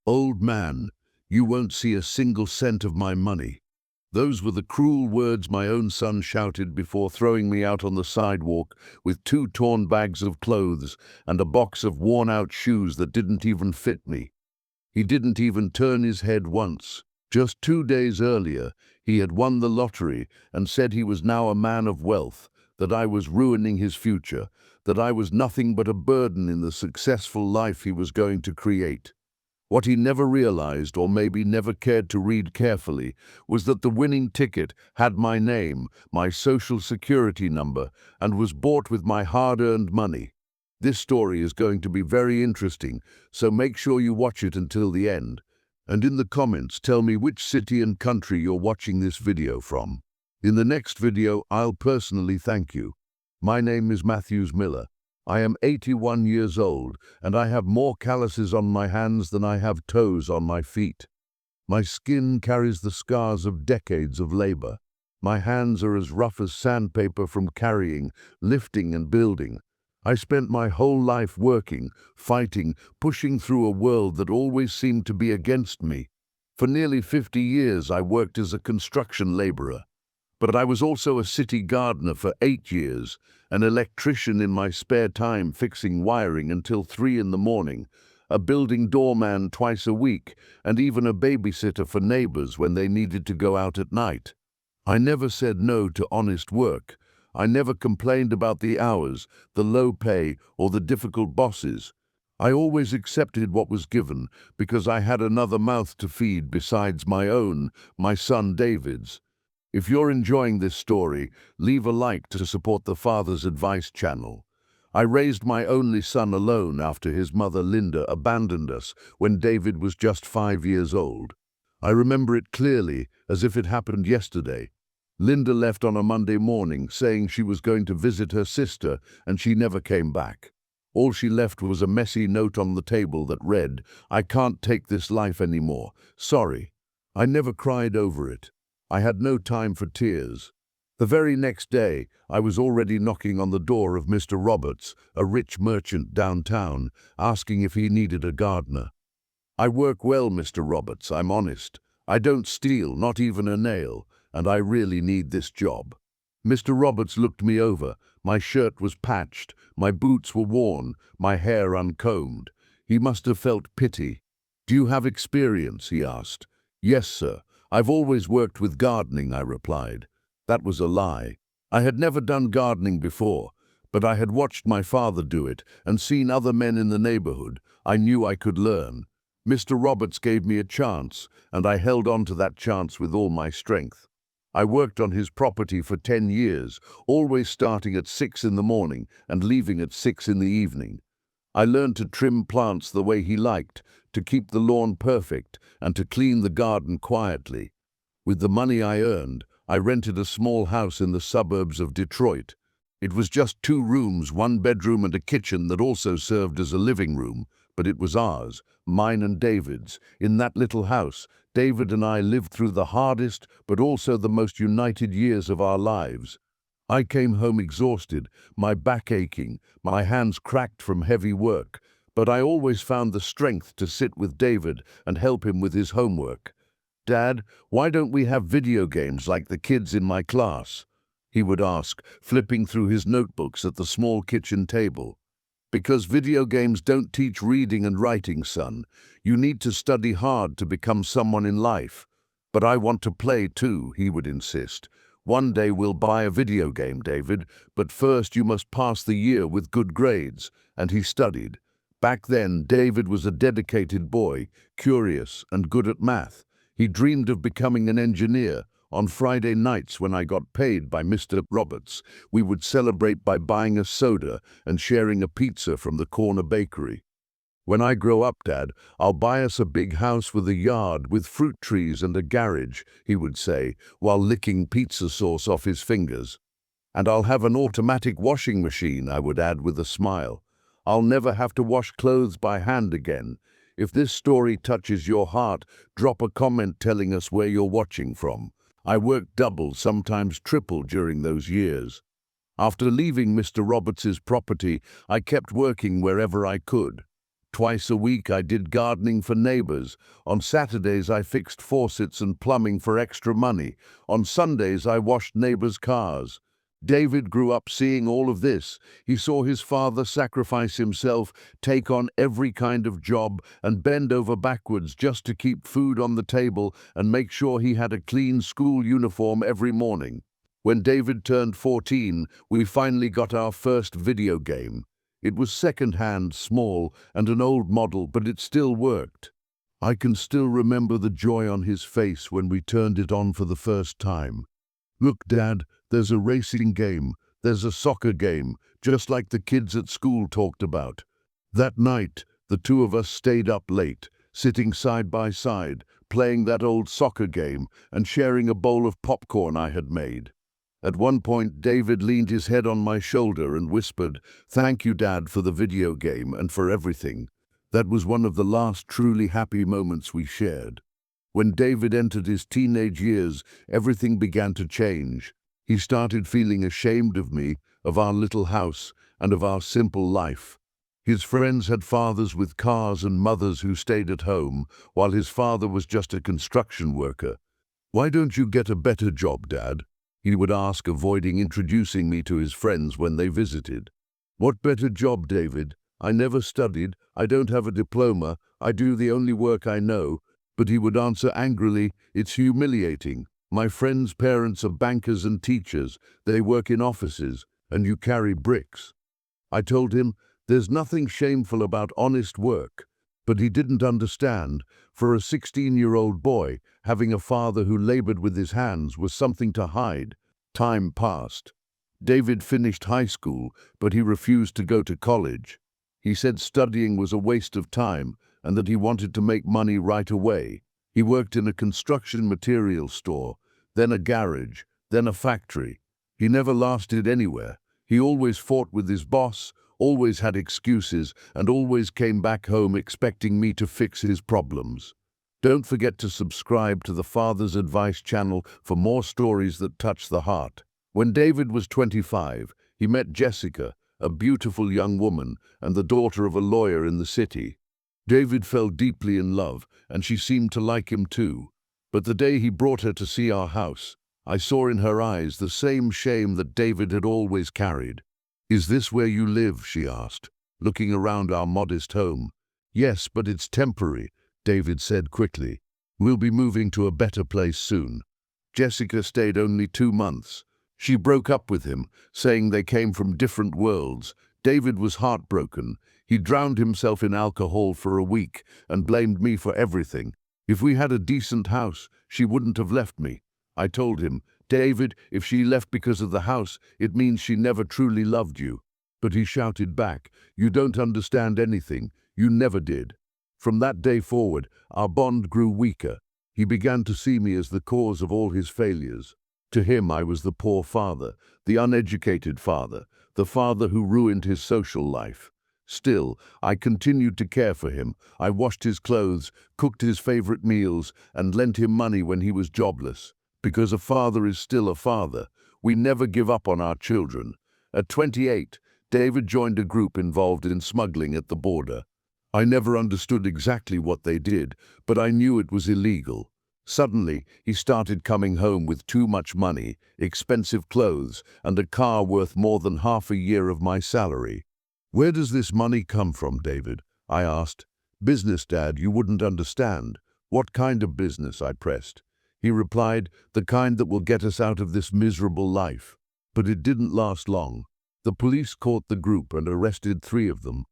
"Old man, you won't see a single cent of my money." Those were the cruel words my own son shouted before throwing me out on the sidewalk with 2 torn bags of clothes and a box of worn-out shoes that didn't even fit me. He didn't even turn his head once. Just 2 days earlier, he had won the lottery and said he was now a man of wealth, that I was ruining his future, that I was nothing but a burden in the successful life he was going to create. What he never realized, or maybe never cared to read carefully, was that the winning ticket had my name, my social security number, and was bought with my hard-earned money. This story is going to be very interesting, so make sure you watch it until the end. And in the comments, tell me which city and country you're watching this video from. In the next video, I'll personally thank you. My name is Matthews Miller. I am 81 years old, and I have more calluses on my hands than I have toes on my feet. My skin carries the scars of decades of labor. My hands are as rough as sandpaper from carrying, lifting, and building. I spent my whole life working, fighting, pushing through a world that always seemed to be against me. For nearly 50 years, I worked as a construction laborer. But I was also a city gardener for 8 years, an electrician in my spare time fixing wiring until 3 in the morning, a building doorman twice a week, and even a babysitter for neighbors when they needed to go out at night. I never said no to honest work. I never complained about the hours, the low pay, or the difficult bosses. I always accepted what was given because I had another mouth to feed besides my own, my son David's. If you're enjoying this story, leave a like to support the Father's Advice channel. I raised my only son alone after his mother Linda abandoned us when David was just 5 years old. I remember it clearly, as if it happened yesterday. Linda left on a Monday morning saying she was going to visit her sister, and she never came back. All she left was a messy note on the table that read, "I can't take this life anymore. Sorry." I never cried over it. I had no time for tears. The very next day, I was already knocking on the door of Mr. Roberts, a rich merchant downtown, asking if he needed a gardener. "I work well, Mr. Roberts, I'm honest. I don't steal, not even a nail, and I really need this job." Mr. Roberts looked me over. My shirt was patched, my boots were worn, my hair uncombed. He must have felt pity. "Do you have experience?" he asked. "Yes, sir. I've always worked with gardening," I replied. That was a lie. I had never done gardening before, but I had watched my father do it and seen other men in the neighborhood. I knew I could learn. Mr. Roberts gave me a chance, and I held on to that chance with all my strength. I worked on his property for 10 years, always starting at 6 in the morning and leaving at 6 in the evening. I learned to trim plants the way he liked, to keep the lawn perfect, and to clean the garden quietly. With the money I earned, I rented a small house in the suburbs of Detroit. It was just 2 rooms, 1 bedroom and a kitchen that also served as a living room, but it was ours, mine and David's. In that little house, David and I lived through the hardest but also the most united years of our lives. I came home exhausted, my back aching, my hands cracked from heavy work, but I always found the strength to sit with David and help him with his homework. "Dad, why don't we have video games like the kids in my class?" he would ask, flipping through his notebooks at the small kitchen table. "Because video games don't teach reading and writing, son. You need to study hard to become someone in life." "But I want to play too," he would insist. "One day we'll buy a video game, David, but first you must pass the year with good grades." And he studied. Back then, David was a dedicated boy, curious and good at math. He dreamed of becoming an engineer. On Friday nights when I got paid by Mr. Roberts, we would celebrate by buying a soda and sharing a pizza from the corner bakery. "When I grow up, Dad, I'll buy us a big house with a yard with fruit trees and a garage," he would say, while licking pizza sauce off his fingers. "And I'll have an automatic washing machine," I would add with a smile. "I'll never have to wash clothes by hand again." If this story touches your heart, drop a comment telling us where you're watching from. I worked double, sometimes triple during those years. After leaving Mr. Roberts's property, I kept working wherever I could. Twice a week I did gardening for neighbors. On Saturdays I fixed faucets and plumbing for extra money. On Sundays I washed neighbors' cars. David grew up seeing all of this. He saw his father sacrifice himself, take on every kind of job, and bend over backwards just to keep food on the table and make sure he had a clean school uniform every morning. When David turned 14, we finally got our first video game. It was second-hand, small, and an old model, but it still worked. I can still remember the joy on his face when we turned it on for the first time. "Look, Dad, there's a racing game, there's a soccer game, just like the kids at school talked about." That night, the two of us stayed up late, sitting side by side, playing that old soccer game and sharing a bowl of popcorn I had made. At one point, David leaned his head on my shoulder and whispered, "Thank you, Dad, for the video game and for everything." That was one of the last truly happy moments we shared. When David entered his teenage years, everything began to change. He started feeling ashamed of me, of our little house, and of our simple life. His friends had fathers with cars and mothers who stayed at home, while his father was just a construction worker. "Why don't you get a better job, Dad?" he would ask, avoiding introducing me to his friends when they visited. "What better job, David? I never studied, I don't have a diploma, I do the only work I know." But he would answer angrily, "It's humiliating. My friends' parents are bankers and teachers, they work in offices, and you carry bricks." I told him, "There's nothing shameful about honest work." But he didn't understand. For a 16-year-old boy, having a father who labored with his hands was something to hide. Time passed. David finished high school, but he refused to go to college. He said studying was a waste of time and that he wanted to make money right away. He worked in a construction materials store, then a garage, then a factory. He never lasted anywhere. He always fought with his boss, always had excuses, and always came back home expecting me to fix his problems. Don't forget to subscribe to the Father's Advice channel for more stories that touch the heart. When David was 25, he met Jessica, a beautiful young woman and the daughter of a lawyer in the city. David fell deeply in love, and she seemed to like him too. But the day he brought her to see our house, I saw in her eyes the same shame that David had always carried. "Is this where you live?" she asked, looking around our modest home. "Yes, but it's temporary," David said quickly. "We'll be moving to a better place soon." Jessica stayed only 2 months. She broke up with him, saying they came from different worlds. David was heartbroken. He drowned himself in alcohol for a week and blamed me for everything. If we had a decent house, she wouldn't have left me. I told him, "David, if she left because of the house, it means she never truly loved you." But he shouted back, "You don't understand anything. You never did." From that day forward, our bond grew weaker. He began to see me as the cause of all his failures. To him, I was the poor father, the uneducated father, the father who ruined his social life. Still, I continued to care for him. I washed his clothes, cooked his favorite meals, and lent him money when he was jobless. Because a father is still a father, we never give up on our children. At 28, David joined a group involved in smuggling at the border. I never understood exactly what they did, but I knew it was illegal. Suddenly, he started coming home with too much money, expensive clothes, and a car worth more than half a year of my salary. "Where does this money come from, David?" I asked. "Business, Dad, you wouldn't understand." "What kind of business?" I pressed. He replied, "The kind that will get us out of this miserable life." But it didn't last long. The police caught the group and arrested 3 of them.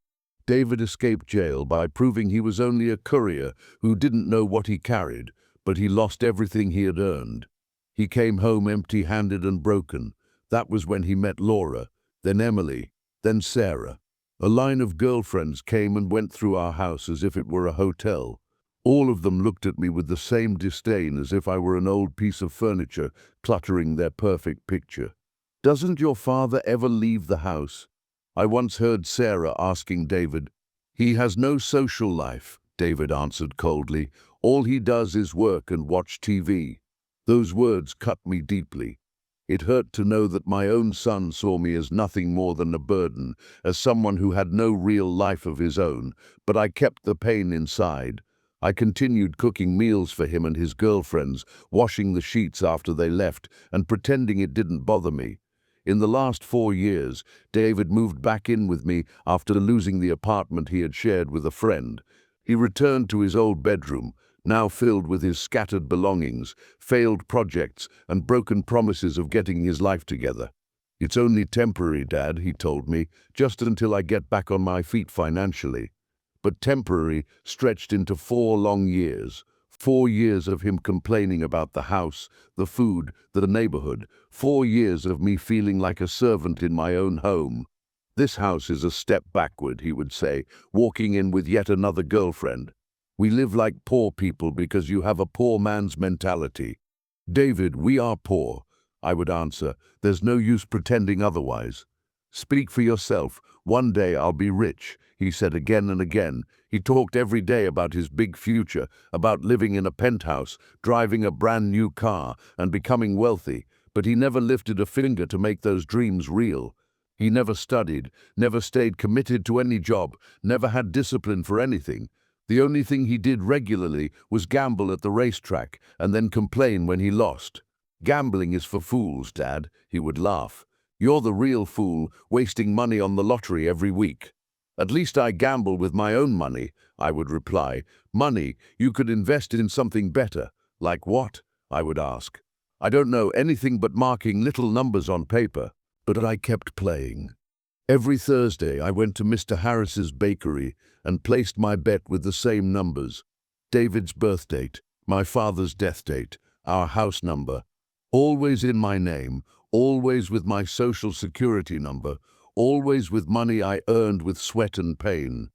David escaped jail by proving he was only a courier who didn't know what he carried, but he lost everything he had earned. He came home empty-handed and broken. That was when he met Laura, then Emily, then Sarah. A line of girlfriends came and went through our house as if it were a hotel. All of them looked at me with the same disdain as if I were an old piece of furniture cluttering their perfect picture. "Doesn't your father ever leave the house?" I once heard Sarah asking David. "He has no social life," David answered coldly. "All he does is work and watch TV." Those words cut me deeply. It hurt to know that my own son saw me as nothing more than a burden, as someone who had no real life of his own, but I kept the pain inside. I continued cooking meals for him and his girlfriends, washing the sheets after they left, and pretending it didn't bother me. In the last 4 years, David moved back in with me after losing the apartment he had shared with a friend. He returned to his old bedroom, now filled with his scattered belongings, failed projects, and broken promises of getting his life together. "It's only temporary, Dad," he told me, "just until I get back on my feet financially." But temporary stretched into 4 long years. 4 years of him complaining about the house, the food, the neighborhood. 4 years of me feeling like a servant in my own home. "This house is a step backward," he would say, walking in with yet another girlfriend. "We live like poor people because you have a poor man's mentality." "David, we are poor," I would answer. "There's no use pretending otherwise." "Speak for yourself. One day I'll be rich," he said again and again. He talked every day about his big future, about living in a penthouse, driving a brand new car, and becoming wealthy, but he never lifted a finger to make those dreams real. He never studied, never stayed committed to any job, never had discipline for anything. The only thing he did regularly was gamble at the racetrack and then complain when he lost. "Gambling is for fools, Dad," he would laugh. "You're the real fool, wasting money on the lottery every week." "At least I gamble with my own money," I would reply. "Money you could invest in something better." "Like what?" I would ask. "I don't know, anything but marking little numbers on paper." But I kept playing. Every Thursday I went to Mr. Harris's bakery and placed my bet with the same numbers. David's birth date, my father's death date, our house number. Always in my name, always with my social security number, always with money I earned with sweat and pain.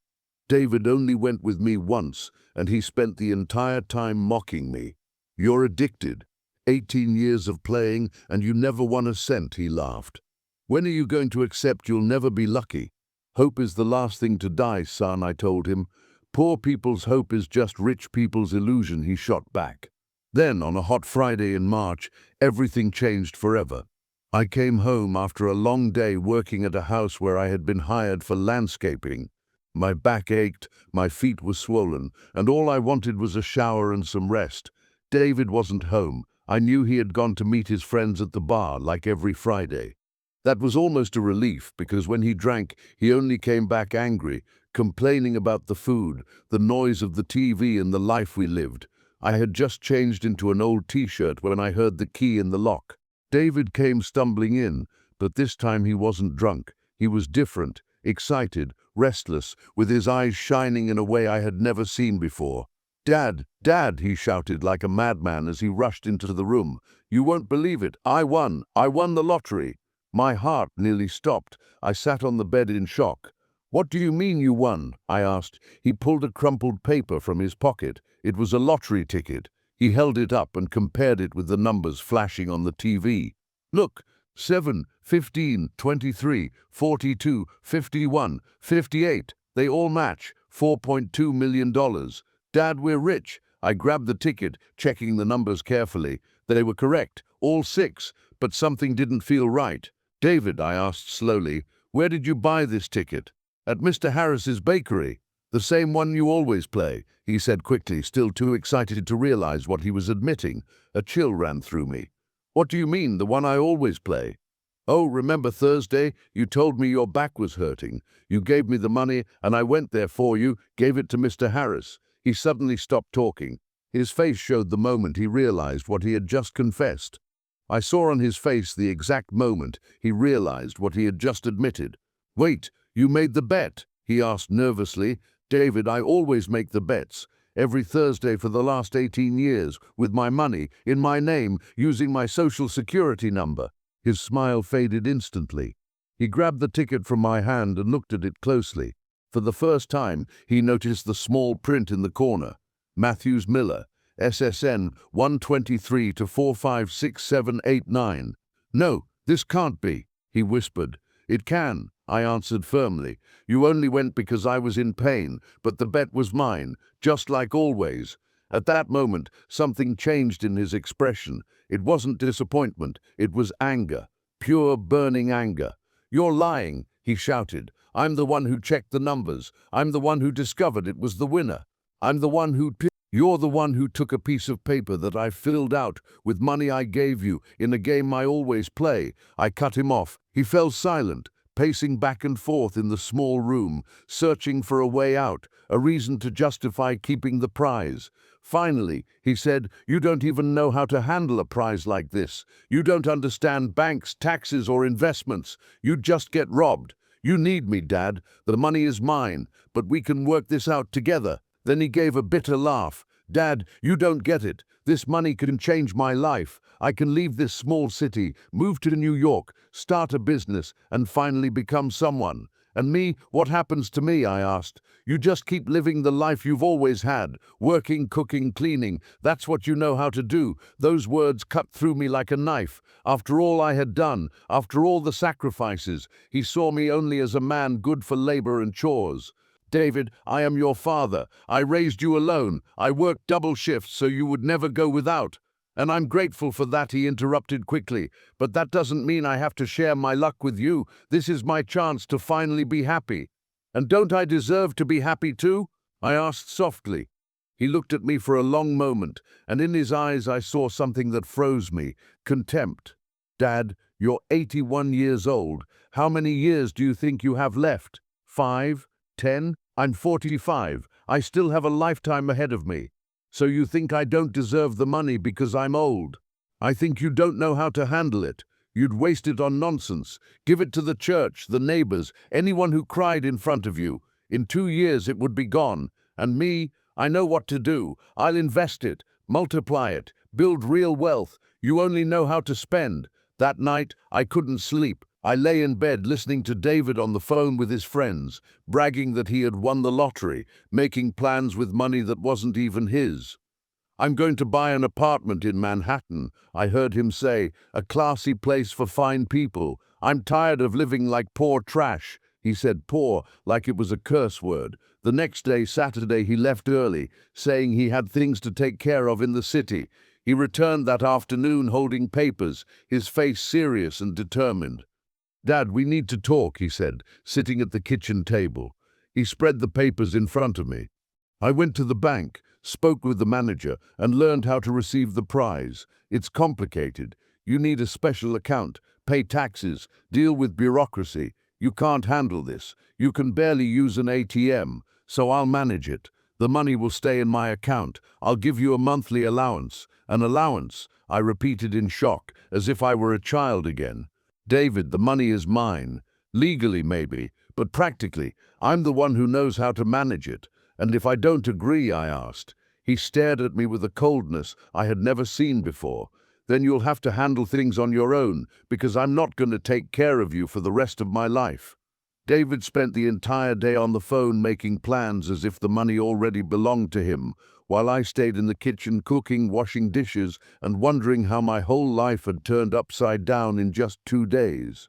David only went with me once, and he spent the entire time mocking me. "You're addicted. 18 years of playing, and you never won a cent," he laughed. "When are you going to accept you'll never be lucky?" "Hope is the last thing to die, son," I told him. "Poor people's hope is just rich people's illusion," he shot back. Then, on a hot Friday in March, everything changed forever. I came home after a long day working at a house where I had been hired for landscaping. My back ached, my feet were swollen, and all I wanted was a shower and some rest. David wasn't home. I knew he had gone to meet his friends at the bar, like every Friday. That was almost a relief, because when he drank, he only came back angry, complaining about the food, the noise of the TV, and the life we lived. I had just changed into an old t-shirt when I heard the key in the lock. David came stumbling in, but this time he wasn't drunk. He was different, excited, restless, with his eyes shining in a way I had never seen before. "Dad, Dad," he shouted like a madman as he rushed into the room. "You won't believe it. I won the lottery." My heart nearly stopped. I sat on the bed in shock. "What do you mean you won?" I asked. He pulled a crumpled paper from his pocket. It was a lottery ticket. He held it up and compared it with the numbers flashing on the TV. "Look, 7, 15, 23, 42, 51, 58. They all match. $4.2 million. Dad, we're rich." I grabbed the ticket, checking the numbers carefully. They were correct, all 6, but something didn't feel right. "David," I asked slowly, "where did you buy this ticket?" "At Mr. Harris's bakery." "The same one you always play," he said quickly, still too excited to realize what he was admitting. A chill ran through me. "What do you mean, the one I always play?" "Oh, remember Thursday? You told me your back was hurting. You gave me the money, and I went there for you, gave it to Mr. Harris." He suddenly stopped talking. His face showed the moment he realized what he had just confessed. I saw on his face the exact moment he realized what he had just admitted. "Wait, you made the bet?" he asked nervously. "David, I always make the bets. Every Thursday for the last 18 years, with my money, in my name, using my social security number." His smile faded instantly. He grabbed the ticket from my hand and looked at it closely. For the first time, he noticed the small print in the corner. "Matthews Miller, SSN 123 to 456789. "No, this can't be," he whispered. "It can," I answered firmly. "You only went because I was in pain, but the bet was mine, just like always." At that moment, something changed in his expression. It wasn't disappointment, it was anger. Pure, burning anger. "You're lying," he shouted. "I'm the one who checked the numbers. I'm the one who discovered it was the winner. I'm the one who... You're the one who took a piece of paper that I filled out with money I gave you in a game I always play." I cut him off. He fell silent, pacing back and forth in the small room, searching for a way out, a reason to justify keeping the prize. Finally, he said, "You don't even know how to handle a prize like this. You don't understand banks, taxes, or investments. You just get robbed. You need me, Dad. The money is mine, but we can work this out together." Then he gave a bitter laugh. "Dad, you don't get it. This money can change my life. I can leave this small city, move to New York, start a business, and finally become someone." "And me, what happens to me?" I asked. "You just keep living the life you've always had, working, cooking, cleaning. That's what you know how to do." Those words cut through me like a knife. After all I had done, after all the sacrifices, he saw me only as a man good for labor and chores. "David, I am your father. I raised you alone. I worked double shifts so you would never go without." "And I'm grateful for that," he interrupted quickly. "But that doesn't mean I have to share my luck with you. This is my chance to finally be happy." "And don't I deserve to be happy too?" I asked softly. He looked at me for a long moment, and in his eyes I saw something that froze me: contempt. "Dad, you're 81 years old. How many years do you think you have left? 5? 10? I'm 45. I still have a lifetime ahead of me. So you think I don't deserve the money because I'm old? I think you don't know how to handle it. You'd waste it on nonsense. Give it to the church, the neighbors, anyone who cried in front of you. In 2 years it would be gone. And me, I know what to do. I'll invest it, multiply it, build real wealth. You only know how to spend." That night, I couldn't sleep. I lay in bed listening to David on the phone with his friends, bragging that he had won the lottery, making plans with money that wasn't even his. "I'm going to buy an apartment in Manhattan," I heard him say, "a classy place for fine people. I'm tired of living like poor trash." He said poor like it was a curse word. The next day, Saturday, he left early, saying he had things to take care of in the city. He returned that afternoon holding papers, his face serious and determined. "Dad, we need to talk," he said, sitting at the kitchen table. He spread the papers in front of me. "I went to the bank, spoke with the manager, and learned how to receive the prize. It's complicated. You need a special account, pay taxes, deal with bureaucracy. You can't handle this. You can barely use an ATM, so I'll manage it. The money will stay in my account. I'll give you a monthly allowance." "An allowance?" I repeated in shock, as if I were a child again. "David, the money is mine. Legally, maybe, but practically, I'm the one who knows how to manage it. And if I don't agree," I asked. He stared at me with a coldness I had never seen before. "Then you'll have to handle things on your own, because I'm not going to take care of you for the rest of my life." David spent the entire day on the phone making plans as if the money already belonged to him, while I stayed in the kitchen cooking, washing dishes, and wondering how my whole life had turned upside down in just 2 days.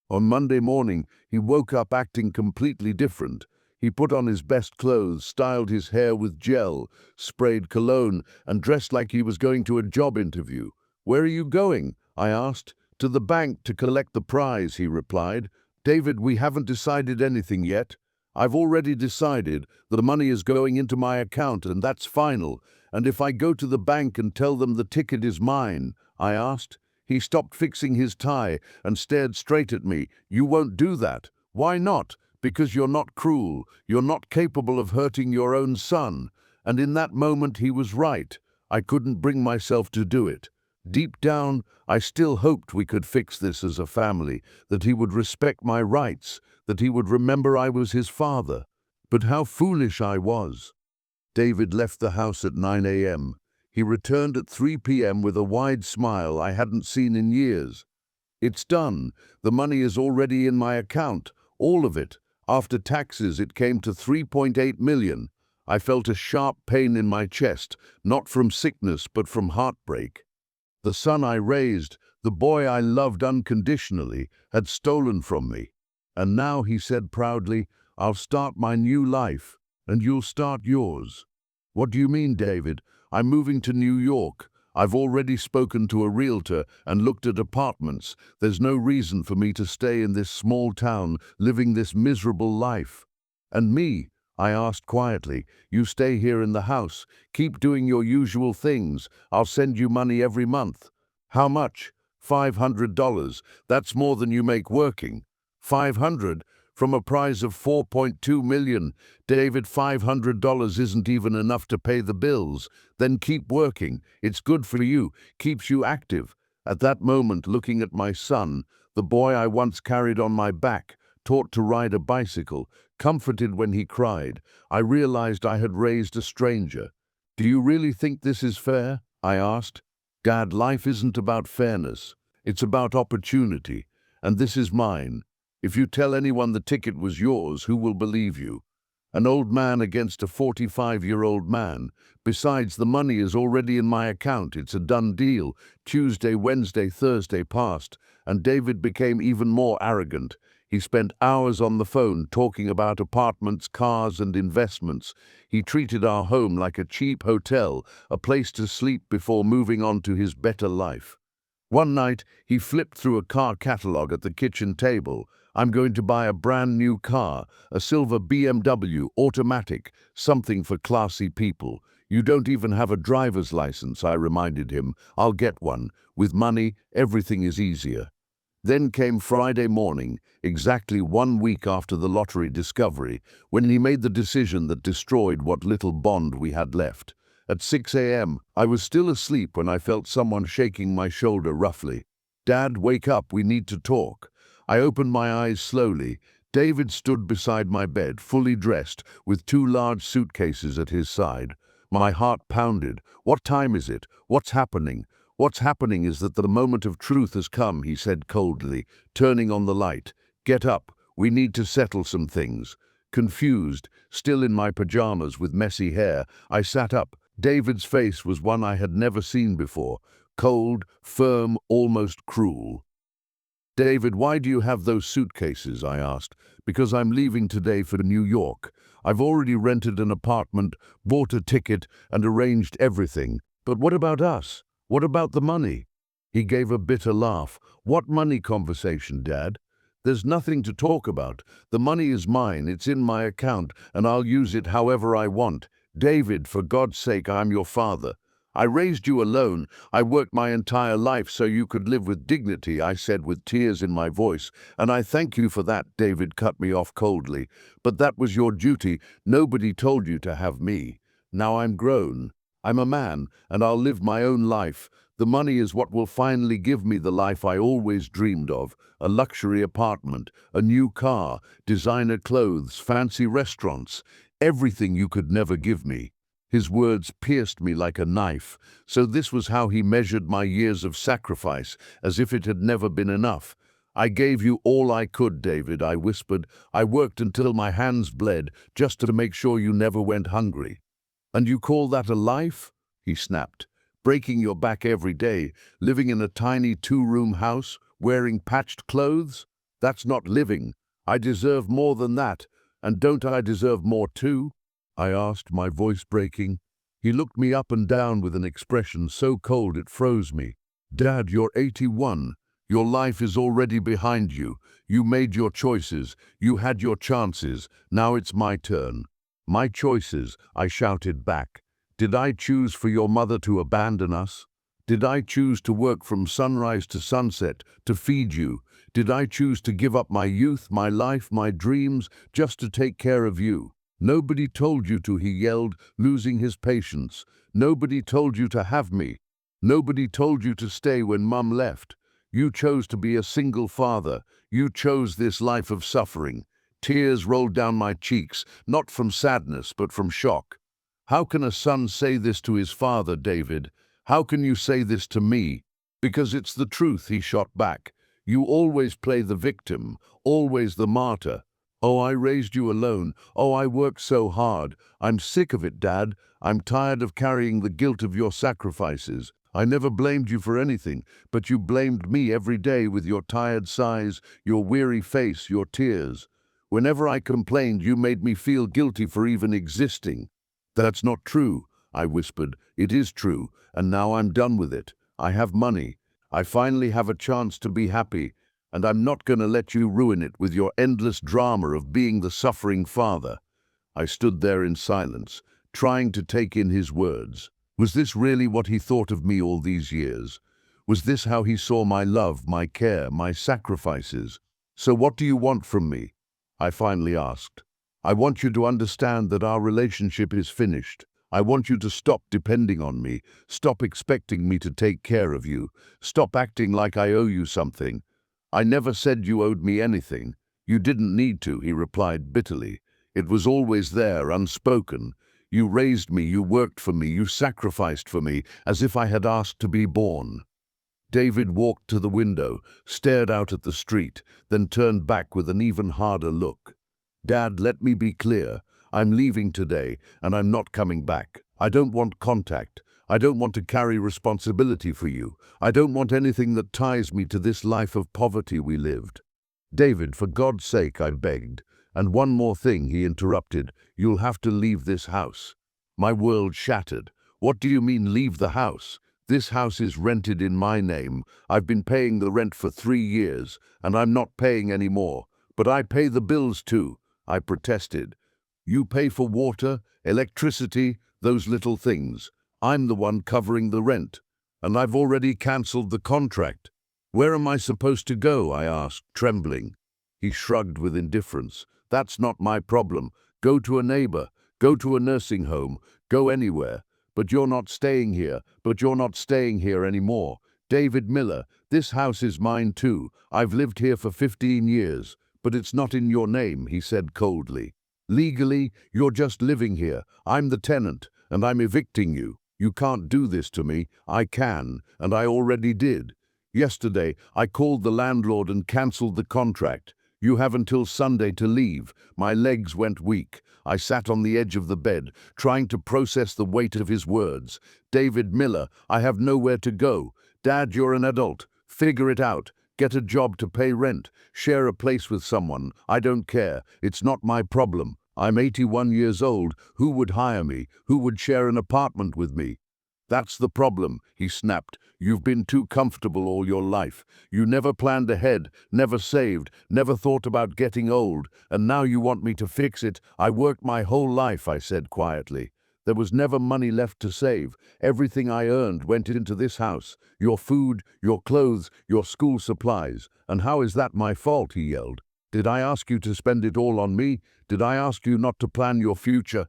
On Monday morning, he woke up acting completely different. He put on his best clothes, styled his hair with gel, sprayed cologne, and dressed like he was going to a job interview. "Where are you going?" I asked. "To the bank to collect the prize," he replied. "David, we haven't decided anything yet." "I've already decided. The money is going into my account, and that's final." "And if I go to the bank and tell them the ticket is mine?" I asked. He stopped fixing his tie and stared straight at me. "You won't do that." "Why not?" "Because you're not cruel. You're not capable of hurting your own son." And in that moment he was right. I couldn't bring myself to do it. Deep down, I still hoped we could fix this as a family, that he would respect my rights, that he would remember I was his father. But how foolish I was. David left the house at 9 a.m. He returned at 3 p.m. with a wide smile I hadn't seen in years. "It's done. The money is already in my account, all of it. After taxes, it came to 3.8 million. I felt a sharp pain in my chest, not from sickness but from heartbreak. The son I raised, the boy I loved unconditionally, had stolen from me. And now," he said proudly, "I'll start my new life, and you'll start yours." "What do you mean, David?" "I'm moving to New York. I've already spoken to a realtor and looked at apartments. There's no reason for me to stay in this small town, living this miserable life." "And me?" I asked quietly. "You stay here in the house. Keep doing your usual things. I'll send you money every month." "How much?" $500. That's more than you make working." 500? From a prize of 4.2 million. David, $500 isn't even enough to pay the bills. Then keep working. It's good for you, keeps you active. At that moment, looking at my son, the boy I once carried on my back, taught to ride a bicycle, comforted when he cried, I realized I had raised a stranger. "Do you really think this is fair?" I asked. "Dad, life isn't about fairness. It's about opportunity. And this is mine. If you tell anyone the ticket was yours, who will believe you? An old man against a 45-year-old man. Besides, the money is already in my account. It's a done deal." Tuesday, Wednesday, Thursday passed, and David became even more arrogant. He spent hours on the phone talking about apartments, cars, and investments. He treated our home like a cheap hotel, a place to sleep before moving on to his better life. One night, he flipped through a car catalog at the kitchen table. "I'm going to buy a brand new car, a silver BMW automatic, something for classy people." "You don't even have a driver's license," I reminded him. "I'll get one. With money, everything is easier." Then came Friday morning, exactly 1 week after the lottery discovery, when he made the decision that destroyed what little bond we had left. At 6 a.m., I was still asleep when I felt someone shaking my shoulder roughly. "Dad, wake up, we need to talk." I opened my eyes slowly. David stood beside my bed, fully dressed, with 2 large suitcases at his side. My heart pounded. "What time is it? What's happening?" "What's happening is that the moment of truth has come," he said coldly, turning on the light. "Get up, we need to settle some things." Confused, still in my pajamas with messy hair, I sat up. David's face was one I had never seen before. Cold, firm, almost cruel. "David, why do you have those suitcases?" I asked. "Because I'm leaving today for New York. I've already rented an apartment, bought a ticket, and arranged everything. But what about us? What about the money?" He gave a bitter laugh. "What money conversation, Dad? There's nothing to talk about. The money is mine, it's in my account, and I'll use it however I want. David, for God's sake, I'm your father. I raised you alone. I worked my entire life so you could live with dignity," I said with tears in my voice. "And I thank you for that," David cut me off coldly. "But that was your duty. Nobody told you to have me. Now I'm grown. I'm a man, and I'll live my own life. The money is what will finally give me the life I always dreamed of. A luxury apartment, a new car, designer clothes, fancy restaurants. Everything you could never give me." His words pierced me like a knife. So this was how he measured my years of sacrifice, as if it had never been enough. "I gave you all I could, David," I whispered. "I worked until my hands bled, just to make sure you never went hungry." "And you call that a life?" he snapped. "Breaking your back every day, living in a tiny 2-room house, wearing patched clothes? That's not living. I deserve more than that. And don't I deserve more too?" I asked, my voice breaking. He looked me up and down with an expression so cold it froze me. "Dad, you're 81. Your life is already behind you. You made your choices. You had your chances. Now it's my turn." "My choices," I shouted back. "Did I choose for your mother to abandon us? Did I choose to work from sunrise to sunset to feed you? Did I choose to give up my youth, my life, my dreams, just to take care of you? Nobody told you to," he yelled, losing his patience. "Nobody told you to have me. Nobody told you to stay when Mum left. You chose to be a single father. You chose this life of suffering." Tears rolled down my cheeks, not from sadness, but from shock. "How can a son say this to his father, David? How can you say this to me?" "Because it's the truth," he shot back. "You always play the victim, always the martyr. Oh, I raised you alone. Oh, I worked so hard. I'm sick of it, Dad. I'm tired of carrying the guilt of your sacrifices. I never blamed you for anything, but you blamed me every day with your tired sighs, your weary face, your tears. Whenever I complained, you made me feel guilty for even existing." "That's not true." I whispered. It is true, and now I'm done with it. I have money. I finally have a chance to be happy, and I'm not going to let you ruin it with your endless drama of being the suffering father. I stood there in silence, trying to take in his words. Was this really what he thought of me all these years? Was this how he saw my love, my care, my sacrifices? So what do you want from me? I finally asked. I want you to understand that our relationship is finished. I want you to stop depending on me, stop expecting me to take care of you, stop acting like I owe you something. I never said you owed me anything. You didn't need to, he replied bitterly. It was always there, unspoken. You raised me, you worked for me, you sacrificed for me, as if I had asked to be born. David walked to the window, stared out at the street, then turned back with an even harder look. Dad, let me be clear. I'm leaving today, and I'm not coming back. I don't want contact. I don't want to carry responsibility for you. I don't want anything that ties me to this life of poverty we lived. David, for God's sake, I begged. And one more thing, he interrupted. You'll have to leave this house. My world shattered. What do you mean, leave the house? This house is rented in my name. I've been paying the rent for 3 years, and I'm not paying any more. But I pay the bills too, I protested. You pay for water, electricity, those little things. I'm the one covering the rent, and I've already cancelled the contract. Where am I supposed to go? I asked, trembling. He shrugged with indifference. That's not my problem. Go to a neighbor, go to a nursing home, go anywhere. But you're not staying here, anymore. David Miller, this house is mine too. I've lived here for 15 years, but it's not in your name, he said coldly. Legally, you're just living here. I'm the tenant, and I'm evicting you. You can't do this to me. I can, and I already did. Yesterday, I called the landlord and cancelled the contract. You have until Sunday to leave. My legs went weak. I sat on the edge of the bed, trying to process the weight of his words. David Miller, I have nowhere to go. Dad, you're an adult. Figure it out. Get a job to pay rent. Share a place with someone. I don't care. It's not my problem. I'm 81 years old. Who would hire me? Who would share an apartment with me? That's the problem, he snapped. You've been too comfortable all your life. You never planned ahead, never saved, never thought about getting old, and now you want me to fix it. I worked my whole life, I said quietly. There was never money left to save. Everything I earned went into this house. Your food, your clothes, your school supplies. And how is that my fault, he yelled. Did I ask you to spend it all on me? Did I ask you not to plan your future?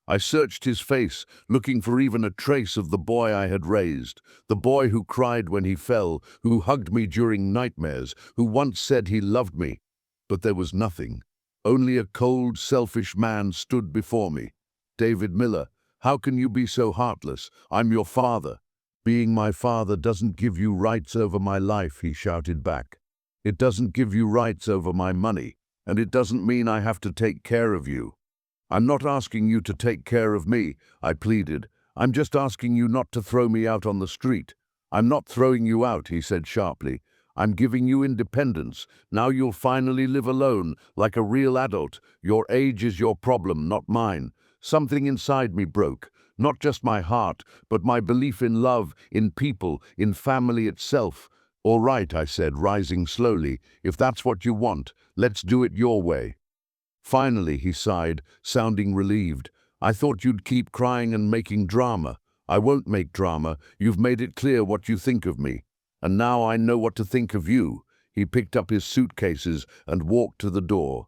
I searched his face, looking for even a trace of the boy I had raised, the boy who cried when he fell, who hugged me during nightmares, who once said he loved me. But there was nothing. Only a cold, selfish man stood before me. David Miller, how can you be so heartless? I'm your father. Being my father doesn't give you rights over my life, he shouted back. It doesn't give you rights over my money, and it doesn't mean I have to take care of you. I'm not asking you to take care of me, I pleaded. I'm just asking you not to throw me out on the street. I'm not throwing you out, he said sharply. I'm giving you independence. Now you'll finally live alone, like a real adult. Your age is your problem, not mine. Something inside me broke. Not just my heart, but my belief in love, in people, in family itself. All right, I said, rising slowly. If that's what you want, let's do it your way. Finally, he sighed, sounding relieved. I thought you'd keep crying and making drama. I won't make drama. You've made it clear what you think of me. And now I know what to think of you. He picked up his suitcases and walked to the door.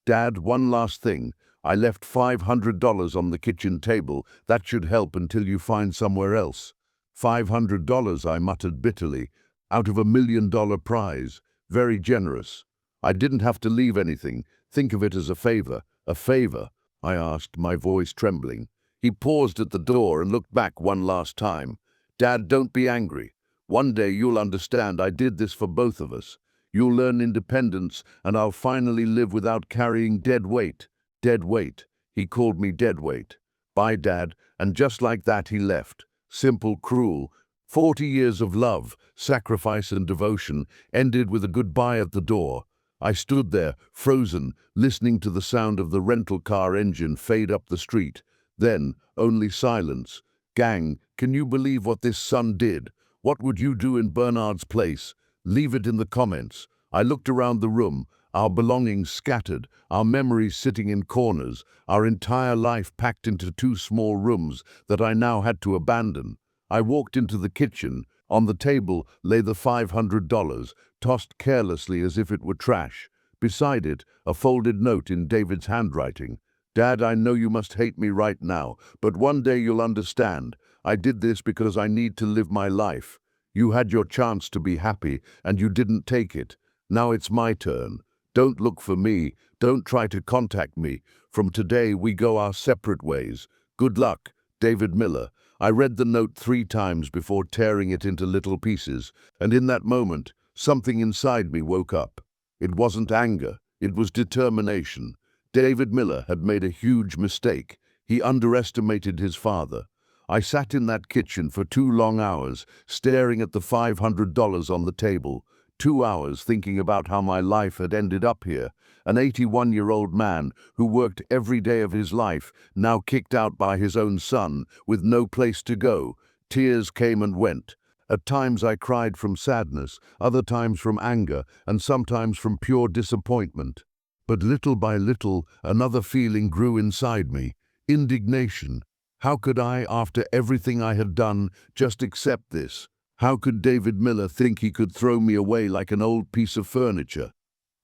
Dad, one last thing. I left $500 on the kitchen table. That should help until you find somewhere else. $500, I muttered bitterly, out of $1 million prize. Very generous. I didn't have to leave anything. Think of it as a favor. A favor? I asked, my voice trembling. He paused at the door and looked back one last time. Dad, don't be angry. One day you'll understand I did this for both of us. You'll learn independence, and I'll finally live without carrying dead weight. Dead weight. He called me dead weight. Bye, Dad. And just like that he left. Simple, cruel. 40 years of love, sacrifice and devotion ended with a goodbye at the door. I stood there, frozen, listening to the sound of the rental car engine fade up the street. Then, only silence. Gang, can you believe what this son did? What would you do in Bernard's place? Leave it in the comments. I looked around the room, our belongings scattered, our memories sitting in corners, our entire life packed into two small rooms that I now had to abandon. I walked into the kitchen. On the table lay the $500, tossed carelessly as if it were trash. Beside it, a folded note in David's handwriting. Dad, I know you must hate me right now, but one day you'll understand. I did this because I need to live my life. You had your chance to be happy, and you didn't take it. Now it's my turn. Don't look for me. Don't try to contact me. From today, we go our separate ways. Good luck, David Miller. I read the note 3 times before tearing it into little pieces, and in that moment, something inside me woke up. It wasn't anger, it was determination. David Miller had made a huge mistake. He underestimated his father. I sat in that kitchen for 2 long hours, staring at the $500 on the table. 2 hours thinking about how my life had ended up here. An 81-year-old man who worked every day of his life, now kicked out by his own son, with no place to go. Tears came and went. At times I cried from sadness, other times from anger, and sometimes from pure disappointment. But little by little, another feeling grew inside me. Indignation. How could I, after everything I had done, just accept this? How could David Miller think he could throw me away like an old piece of furniture?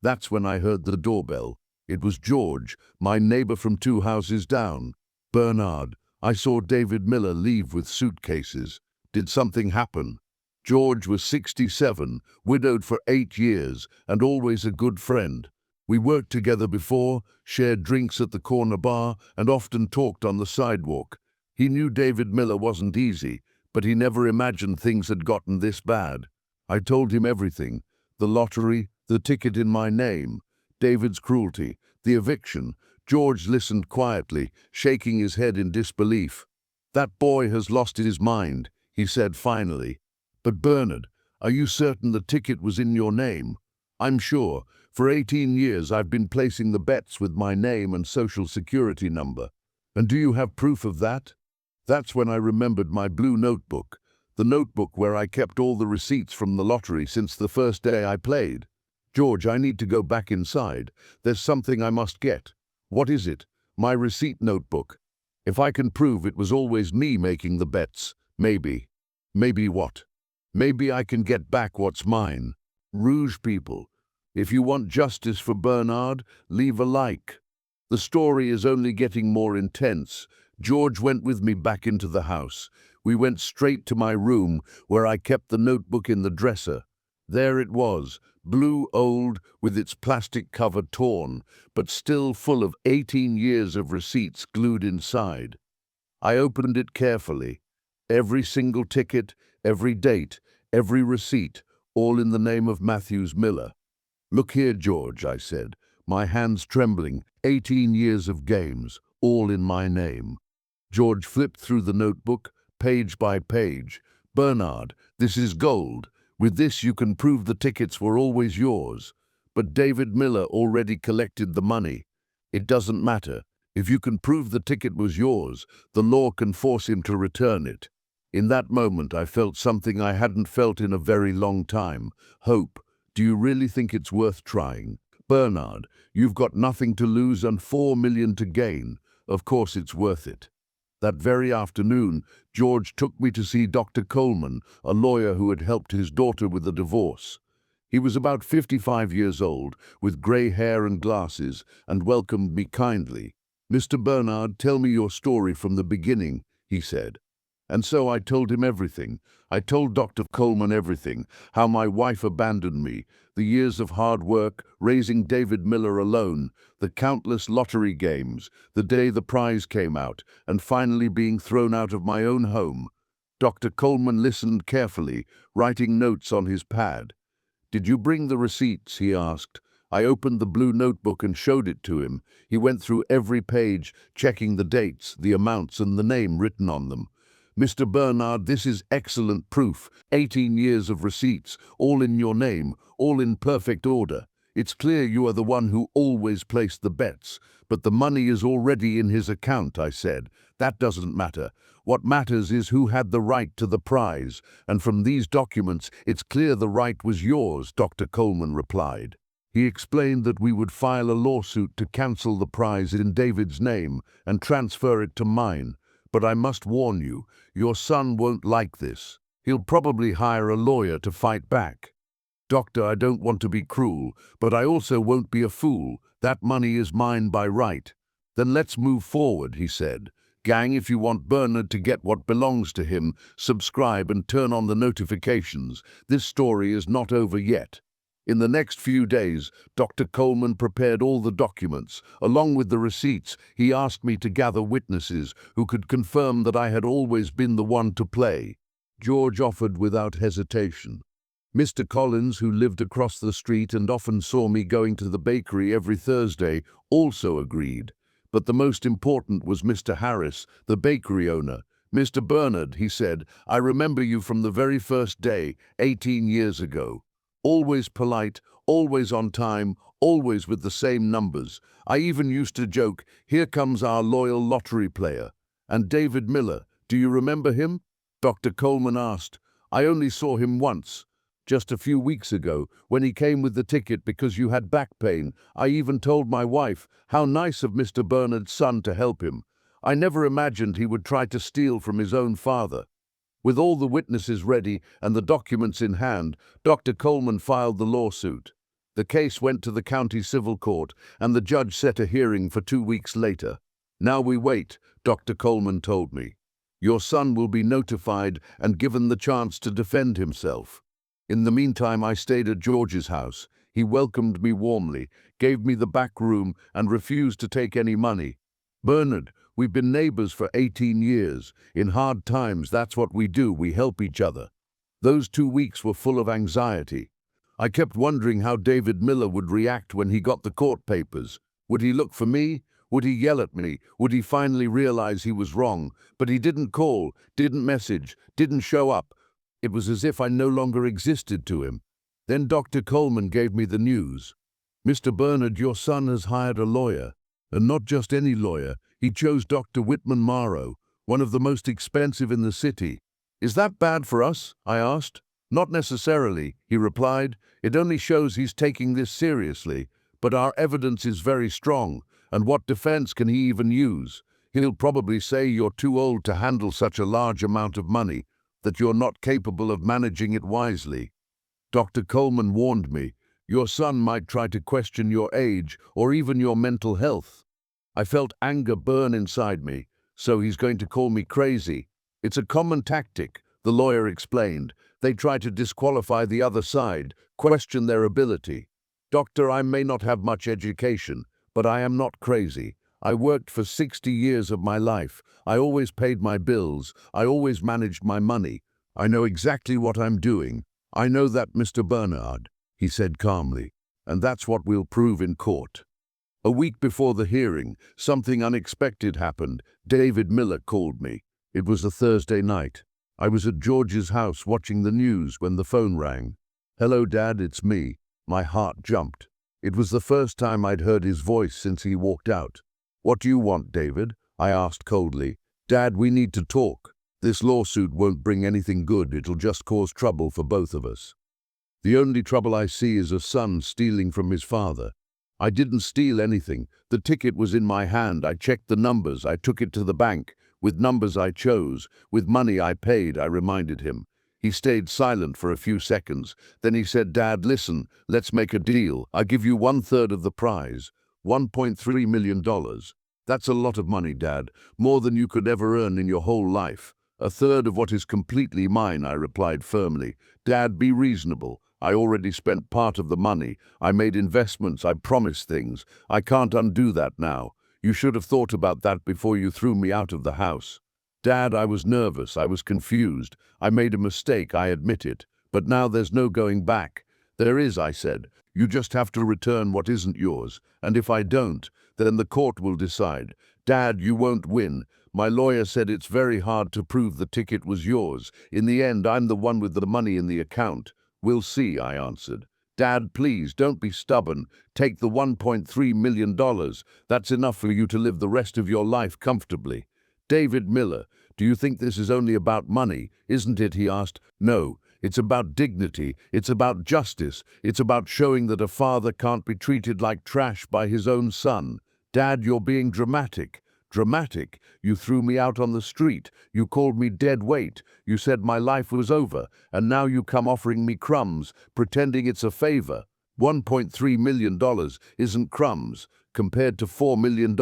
That's when I heard the doorbell. It was George, my neighbor from 2 houses down. Bernard, I saw David Miller leave with suitcases. Did something happen? George was 67, widowed for 8 years, and always a good friend. We worked together before, shared drinks at the corner bar, and often talked on the sidewalk. He knew David Miller wasn't easy, but he never imagined things had gotten this bad. I told him everything: the lottery, the ticket in my name, David's cruelty, the eviction. George listened quietly, shaking his head in disbelief. "That boy has lost his mind," he said finally. "But Bernard, are you certain the ticket was in your name?" "I'm sure. For 18 years I've been placing the bets with my name and social security number." "And do you have proof of that?" That's when I remembered my blue notebook, the notebook where I kept all the receipts from the lottery since the first day I played. "George, I need to go back inside. There's something I must get." "What is it?" "My receipt notebook. If I can prove it was always me making the bets, maybe." "Maybe what?" "Maybe I can get back what's mine." Rouge people, if you want justice for Bernard, leave a like. The story is only getting more intense. George went with me back into the house. We went straight to my room, where I kept the notebook in the dresser. There it was, blue old, with its plastic cover torn, but still full of 18 years of receipts glued inside. I opened it carefully. Every single ticket, every date, every receipt, all in the name of Matthews Miller. "Look here, George," I said, my hands trembling. 18 years of games, all in my name. George flipped through the notebook, page by page. "Bernard, this is gold. With this you can prove the tickets were always yours. But David Miller already collected the money. It doesn't matter. If you can prove the ticket was yours, the law can force him to return it." In that moment I felt something I hadn't felt in a very long time. Hope. Do you really think it's worth trying? Bernard, you've got nothing to lose and $4 million to gain. Of course it's worth it. That very afternoon, George took me to see Dr. Coleman, a lawyer who had helped his daughter with a divorce. He was about 55 years old, with grey hair and glasses, and welcomed me kindly. "Mr. Bernard, tell me your story from the beginning," he said. And so I told him everything. I told Dr. Coleman everything, how my wife abandoned me, the years of hard work, raising David Miller alone, the countless lottery games, the day the prize came out, and finally being thrown out of my own home. Dr. Coleman listened carefully, writing notes on his pad. "Did you bring the receipts?" he asked. I opened the blue notebook and showed it to him. He went through every page, checking the dates, the amounts, and the name written on them. "Mr. Bernard, this is excellent proof. 18 years of receipts, all in your name, all in perfect order. It's clear you are the one who always placed the bets. But the money is already in his account," I said. "That doesn't matter. What matters is who had the right to the prize, and from these documents, it's clear the right was yours," Dr. Coleman replied. He explained that we would file a lawsuit to cancel the prize in David's name and transfer it to mine. "But I must warn you, your son won't like this. He'll probably hire a lawyer to fight back." "Doctor, I don't want to be cruel, but I also won't be a fool. That money is mine by right." "Then let's move forward," he said. "Gang, if you want Bernard to get what belongs to him, subscribe and turn on the notifications. This story is not over yet." In the next few days, Dr. Coleman prepared all the documents. Along with the receipts, he asked me to gather witnesses who could confirm that I had always been the one to play. George offered without hesitation. Mr. Collins, who lived across the street and often saw me going to the bakery every Thursday, also agreed. But the most important was Mr. Harris, the bakery owner. "Mr. Bernard," he said, "I remember you from the very first day, 18 years ago. Always polite, always on time, always with the same numbers. I even used to joke, 'Here comes our loyal lottery player.' And David Miller, do you remember him?" Dr. Coleman asked. "I only saw him once, just a few weeks ago, when he came with the ticket because you had back pain. I even told my wife, how nice of Mr. Bernard's son to help him. I never imagined he would try to steal from his own father." With all the witnesses ready and the documents in hand, Dr. Coleman filed the lawsuit. The case went to the county civil court, and the judge set a hearing for 2 weeks later. "Now we wait," Dr. Coleman told me. "Your son will be notified and given the chance to defend himself." In the meantime, I stayed at George's house. He welcomed me warmly, gave me the back room, and refused to take any money. "Bernard, we've been neighbors for 18 years. In hard times, that's what we do. We help each other." Those 2 weeks were full of anxiety. I kept wondering how David Miller would react when he got the court papers. Would he look for me? Would he yell at me? Would he finally realize he was wrong? But he didn't call, didn't message, didn't show up. It was as if I no longer existed to him. Then Dr. Coleman gave me the news. "Mr. Bernard, your son has hired a lawyer. And not just any lawyer. He chose Dr. Whitman Morrow, one of the most expensive in the city." "Is that bad for us?" I asked. "Not necessarily," he replied. "It only shows he's taking this seriously. But our evidence is very strong, and what defense can he even use? He'll probably say you're too old to handle such a large amount of money, that you're not capable of managing it wisely." Dr. Coleman warned me, "Your son might try to question your age or even your mental health." I felt anger burn inside me. "So he's going to call me crazy?" "It's a common tactic," the lawyer explained. "They try to disqualify the other side, question their ability." "Doctor, I may not have much education, but I am not crazy. I worked for 60 years of my life. I always paid my bills. I always managed my money. I know exactly what I'm doing. I know that, Mr. Bernard," he said calmly, "and that's what we'll prove in court." A week before the hearing, something unexpected happened. David Miller called me. It was a Thursday night. I was at George's house watching the news when the phone rang. "Hello, Dad, it's me." My heart jumped. It was the first time I'd heard his voice since he walked out. "What do you want, David?" I asked coldly. "Dad, we need to talk. This lawsuit won't bring anything good. It'll just cause trouble for both of us. The only trouble I see is a son stealing from his father. I didn't steal anything. The ticket was in my hand. I checked the numbers. I took it to the bank. With numbers I chose. With money I paid," I reminded him. He stayed silent for a few seconds. Then he said, "Dad, listen, let's make a deal. I give you 1/3 of the prize, $1.3 million. That's a lot of money, Dad, more than you could ever earn in your whole life. 1/3 of what is completely mine," I replied firmly. "Dad, be reasonable. I already spent part of the money. I made investments. I promised things. I can't undo that now. You should have thought about that before you threw me out of the house." "Dad, I was nervous. I was confused. I made a mistake, I admit it. But now there's no going back." "There is," I said. "You just have to return what isn't yours. And if I don't, then the court will decide." "Dad, you won't win. My lawyer said it's very hard to prove the ticket was yours. In the end, I'm the one with the money in the account." "We'll see," I answered. "Dad, please, don't be stubborn. Take the $1.3 million. That's enough for you to live the rest of your life comfortably." "David Miller, Do you think this is only about money? Isn't it?" he asked. "No, it's about dignity. It's about justice. It's about showing that a father can't be treated like trash by his own son." "Dad, you're being dramatic." "Dramatic? You threw me out on the street. You called me dead weight. You said my life was over. And now you come offering me crumbs, pretending it's a favor. $1.3 million isn't crumbs. Compared to $4 million,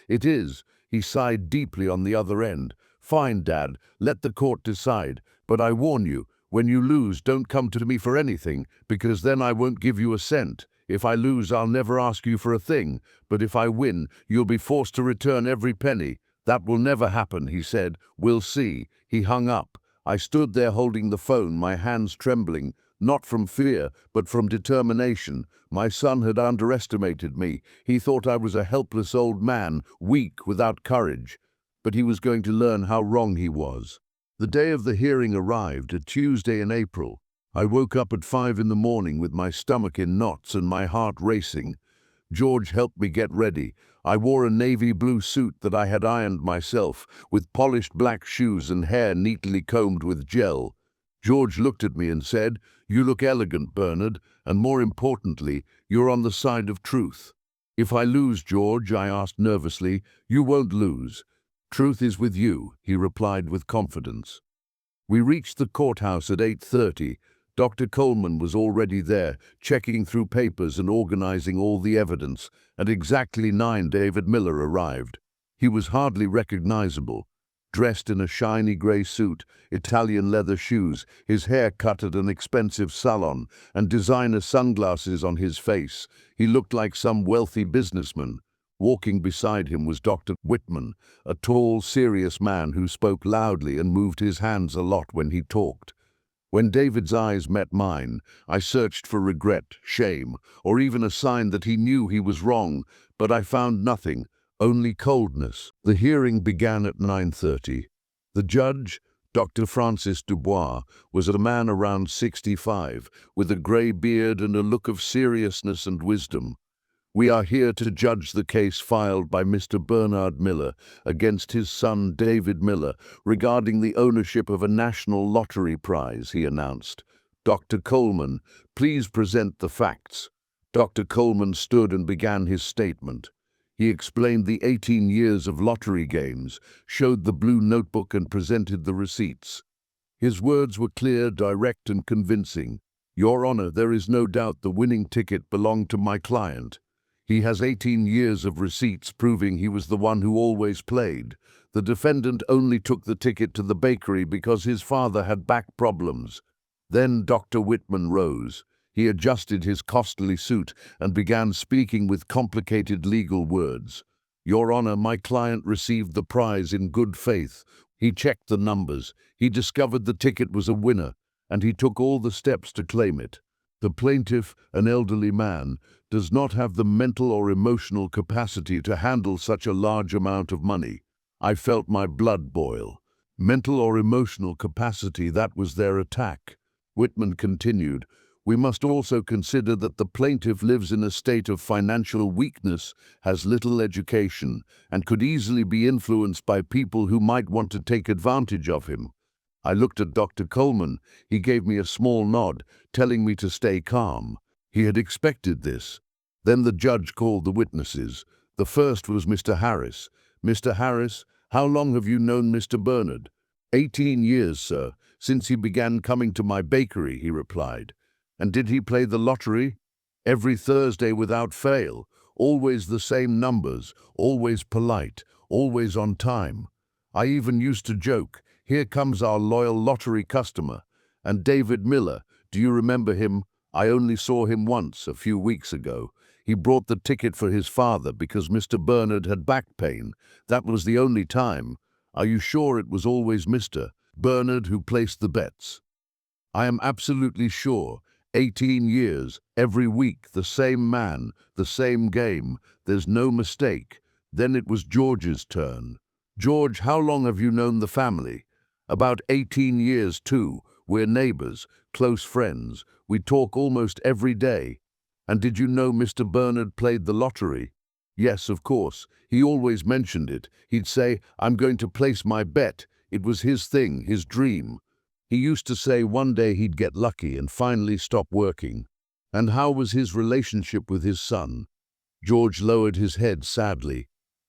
it is." He sighed deeply on the other end. "Fine, Dad. Let the court decide. But I warn you, when you lose, don't come to me for anything, because then I won't give you a cent. If I lose, I'll never ask you for a thing. But if I win, you'll be forced to return every penny." "That will never happen," he said. "We'll see." He hung up. I stood there holding the phone, my hands trembling, not from fear, but from determination. My son had underestimated me. He thought I was a helpless old man, weak, without courage. But he was going to learn how wrong he was. The day of the hearing arrived, a Tuesday in April. I woke up at 5 in the morning with my stomach in knots and my heart racing. George helped me get ready. I wore a navy blue suit that I had ironed myself, with polished black shoes and hair neatly combed with gel. George looked at me and said, "You look elegant, Bernard, and more importantly, you're on the side of truth." "If I lose, George," I asked nervously. "You won't lose. Truth is with you," he replied with confidence. We reached the courthouse at 8:30. Dr. Coleman was already there, checking through papers and organizing all the evidence. At exactly 9, David Miller arrived. He was hardly recognizable. Dressed in a shiny gray suit, Italian leather shoes, his hair cut at an expensive salon, and designer sunglasses on his face, he looked like some wealthy businessman. Walking beside him was Dr. Whitman, a tall, serious man who spoke loudly and moved his hands a lot when he talked. When David's eyes met mine, I searched for regret, shame, or even a sign that he knew he was wrong, but I found nothing, only coldness. The hearing began at 9:30. The judge, Dr. Francis Dubois, was a man around 65, with a gray beard and a look of seriousness and wisdom. "We are here to judge the case filed by Mr. Bernard Miller against his son David Miller regarding the ownership of a national lottery prize," he announced. "Dr. Coleman, please present the facts." Dr. Coleman stood and began his statement. He explained the 18 years of lottery games, showed the blue notebook and presented the receipts. His words were clear, direct, and convincing. "Your Honor, there is no doubt the winning ticket belonged to my client. He has 18 years of receipts proving he was the one who always played. The defendant only took the ticket to the bakery because his father had back problems." Then Dr. Whitman rose. He adjusted his costly suit and began speaking with complicated legal words. "Your Honor, my client received the prize in good faith. He checked the numbers. He discovered the ticket was a winner, and he took all the steps to claim it. The plaintiff, an elderly man, does not have the mental or emotional capacity to handle such a large amount of money." I felt my blood boil. Mental or emotional capacity, that was their attack. Whitman continued, "We must also consider that the plaintiff lives in a state of financial weakness, has little education, and could easily be influenced by people who might want to take advantage of him." I looked at Dr. Coleman. He gave me a small nod, telling me to stay calm. He had expected this. Then the judge called the witnesses. The first was Mr. Harris. "Mr. Harris, how long have you known Mr. Bernard?" 18 years, sir, since he began coming to my bakery," he replied. "And did he play the lottery?" "Every Thursday without fail. Always the same numbers, always polite, always on time. I even used to joke, 'Here comes our loyal lottery customer.' And David Miller, do you remember him? I only saw him once, a few weeks ago. He brought the ticket for his father because Mr. Bernard had back pain. That was the only time. Are you sure it was always Mr. Bernard who placed the bets?" "I am absolutely sure. 18 years, every week, the same man, the same game. There's no mistake." Then it was George's turn. "George, how long have you known the family?" "About 18 years, too. We're neighbors, close friends. We talk almost every day." "And did you know Mr. Bernard played the lottery?" "Yes, of course. He always mentioned it. He'd say, 'I'm going to place my bet.' It was his thing, his dream. He used to say one day he'd get lucky and finally stop working. And how was his relationship with his son? George lowered his head sadly.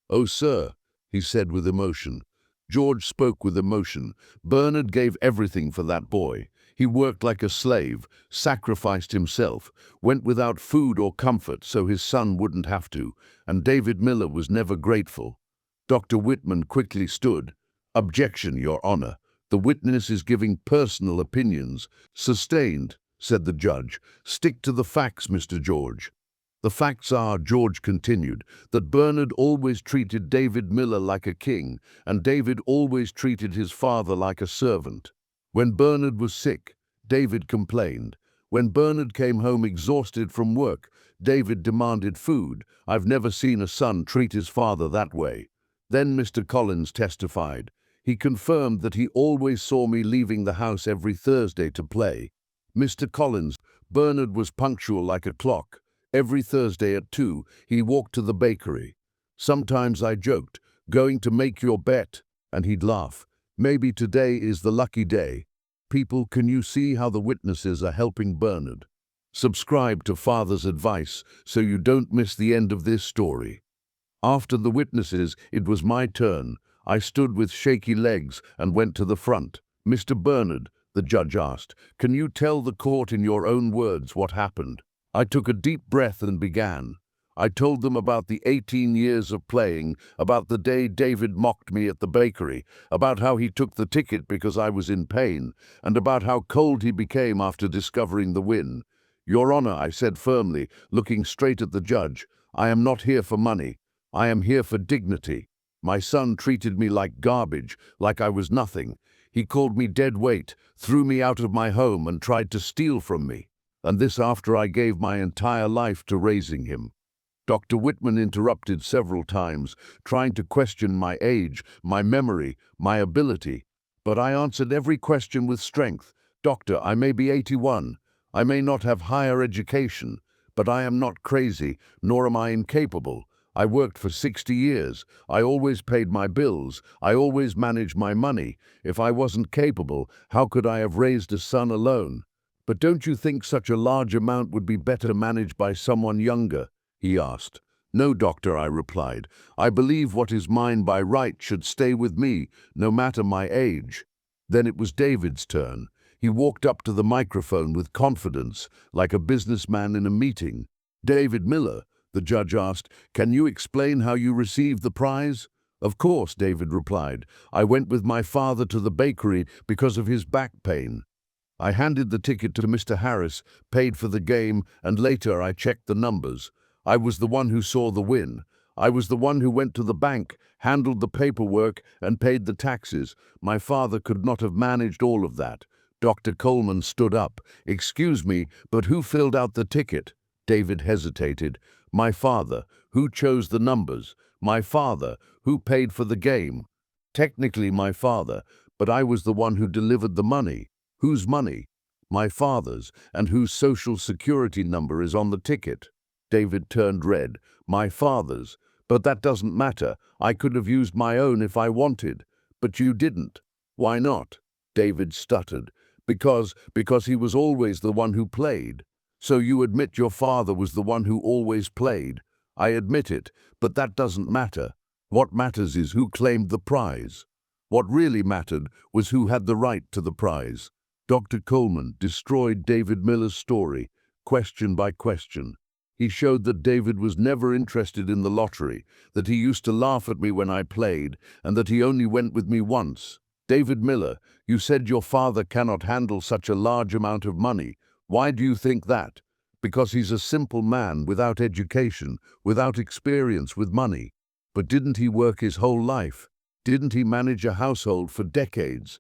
"Oh, sir," he said with emotion. George spoke with emotion. Bernard gave everything for that boy. He worked like a slave, sacrificed himself, went without food or comfort so his son wouldn't have to, and David Miller was never grateful. Dr. Whitman quickly stood. "Objection, Your Honor. The witness is giving personal opinions." "Sustained," said the judge. "Stick to the facts, Mr. George." "The facts are," George continued, "that Bernard always treated David Miller like a king, and David always treated his father like a servant. When Bernard was sick, David complained. When Bernard came home exhausted from work, David demanded food. I've never seen a son treat his father that way." Then Mr. Collins testified. He confirmed that he always saw me leaving the house every Thursday to play. Mr. Collins, Bernard was punctual like a clock. Every Thursday at 2, he walked to the bakery. Sometimes I joked, "Going to make your bet?" And he'd laugh. "Maybe today is the lucky day." People, can you see how the witnesses are helping Bernard? Subscribe to Father's Advice so you don't miss the end of this story. After the witnesses, it was my turn. I stood with shaky legs and went to the front. "Mr. Bernard," the judge asked, "can you tell the court in your own words what happened?" I took a deep breath and began. I told them about the 18 years of playing, about the day David mocked me at the bakery, about how he took the ticket because I was in pain, and about how cold he became after discovering the win. "Your Honor," I said firmly, looking straight at the judge, "I am not here for money. I am here for dignity. My son treated me like garbage, like I was nothing. He called me dead weight, threw me out of my home and tried to steal from me. And this after I gave my entire life to raising him." Dr. Whitman interrupted several times, trying to question my age, my memory, my ability. But I answered every question with strength. "Doctor, I may be 81. I may not have higher education, but I am not crazy, nor am I incapable. I worked for 60 years. I always paid my bills. I always managed my money. If I wasn't capable, how could I have raised a son alone?" "But don't you think such a large amount would be better managed by someone younger?" he asked. "No, doctor," I replied. "I believe what is mine by right should stay with me, no matter my age." Then it was David's turn. He walked up to the microphone with confidence, like a businessman in a meeting. "David Miller," the judge asked, "can you explain how you received the prize?" "Of course," David replied. "I went with my father to the bakery because of his back pain. I handed the ticket to Mr. Harris, paid for the game, and later I checked the numbers. I was the one who saw the win. I was the one who went to the bank, handled the paperwork, and paid the taxes. My father could not have managed all of that." Dr. Coleman stood up. "Excuse me, but who filled out the ticket?" David hesitated. "My father. Who chose the numbers? My father. Who paid for the game?" "Technically my father, but I was the one who delivered the money." "Whose money?" "My father's, and whose social security number is on the ticket." David turned red. "My father's. But that doesn't matter. I could have used my own if I wanted." "But you didn't." "Why not?" David stuttered. Because he was always the one who played." "So you admit your father was the one who always played?" "I admit it, but that doesn't matter. What matters is who claimed the prize. What really mattered was who had the right to the prize." Dr. Coleman destroyed David Miller's story, question by question. He showed that David was never interested in the lottery, that he used to laugh at me when I played, and that he only went with me once. "David Miller, you said your father cannot handle such a large amount of money. Why do you think that?" "Because he's a simple man without education, without experience with money." "But didn't he work his whole life? Didn't he manage a household for decades?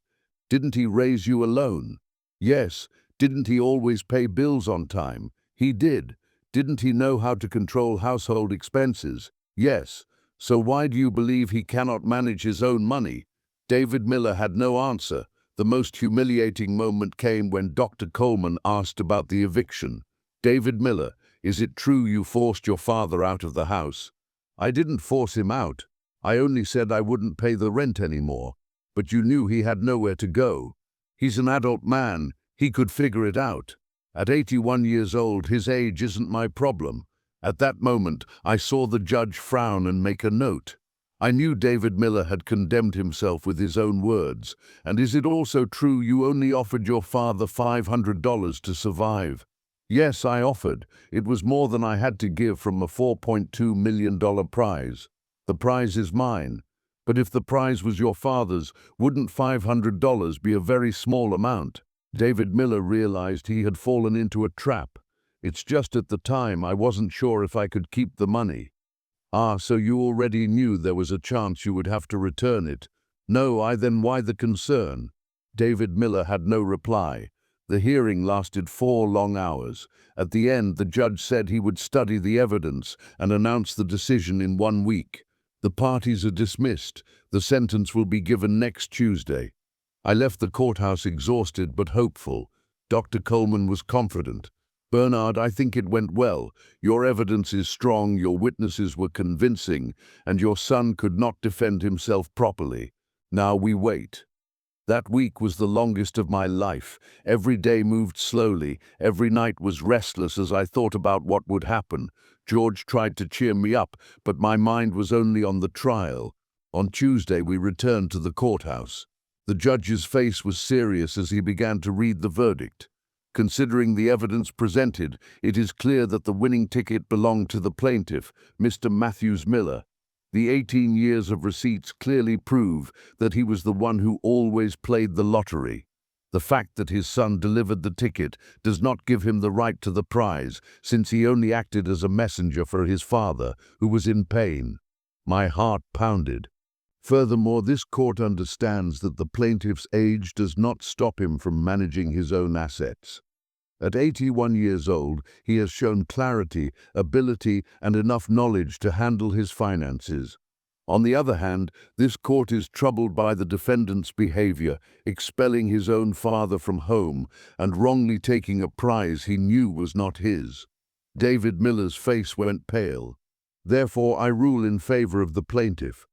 Didn't he raise you alone?" "Yes." "Didn't he always pay bills on time?" "He did." "Didn't he know how to control household expenses?" "Yes." "So why do you believe he cannot manage his own money?" David Miller had no answer. The most humiliating moment came when Dr. Coleman asked about the eviction. "David Miller, is it true you forced your father out of the house?" "I didn't force him out. I only said I wouldn't pay the rent anymore." but you knew he had nowhere to go. He's an adult man. He could figure it out. At 81 years old, his age isn't my problem. At that moment, I saw the judge frown and make a note. I knew David Miller had condemned himself with his own words. And is it also true you only offered your father $500 to survive? Yes, I offered. It was more than I had to give from a $4.2 million prize. The prize is mine. But if the prize was your father's, wouldn't $500 be a very small amount? David Miller realized he had fallen into a trap. It's just at the time I wasn't sure if I could keep the money. Ah, so you already knew there was a chance you would have to return it. No, then why the concern? David Miller had no reply. The hearing lasted 4 long hours. At the end, the judge said he would study the evidence and announce the decision in 1 week. The parties are dismissed. The sentence will be given next Tuesday. I left the courthouse exhausted but hopeful. Dr. Coleman was confident. Bernard, I think it went well. Your evidence is strong, your witnesses were convincing, and your son could not defend himself properly. Now we wait. That week was the longest of my life. Every day moved slowly. Every night was restless as I thought about what would happen. George tried to cheer me up, but my mind was only on the trial. On Tuesday, we returned to the courthouse. The judge's face was serious as he began to read the verdict. Considering the evidence presented, it is clear that the winning ticket belonged to the plaintiff, Mr. Matthews Miller. The 18 years of receipts clearly prove that he was the one who always played the lottery. The fact that his son delivered the ticket does not give him the right to the prize, since he only acted as a messenger for his father, who was in pain. My heart pounded. Furthermore, this court understands that the plaintiff's age does not stop him from managing his own assets. At 81 years old, he has shown clarity, ability, and enough knowledge to handle his finances. On the other hand, this court is troubled by the defendant's behavior, expelling his own father from home and wrongly taking a prize he knew was not his. David Miller's face went pale. Therefore, I rule in favor of the plaintiff.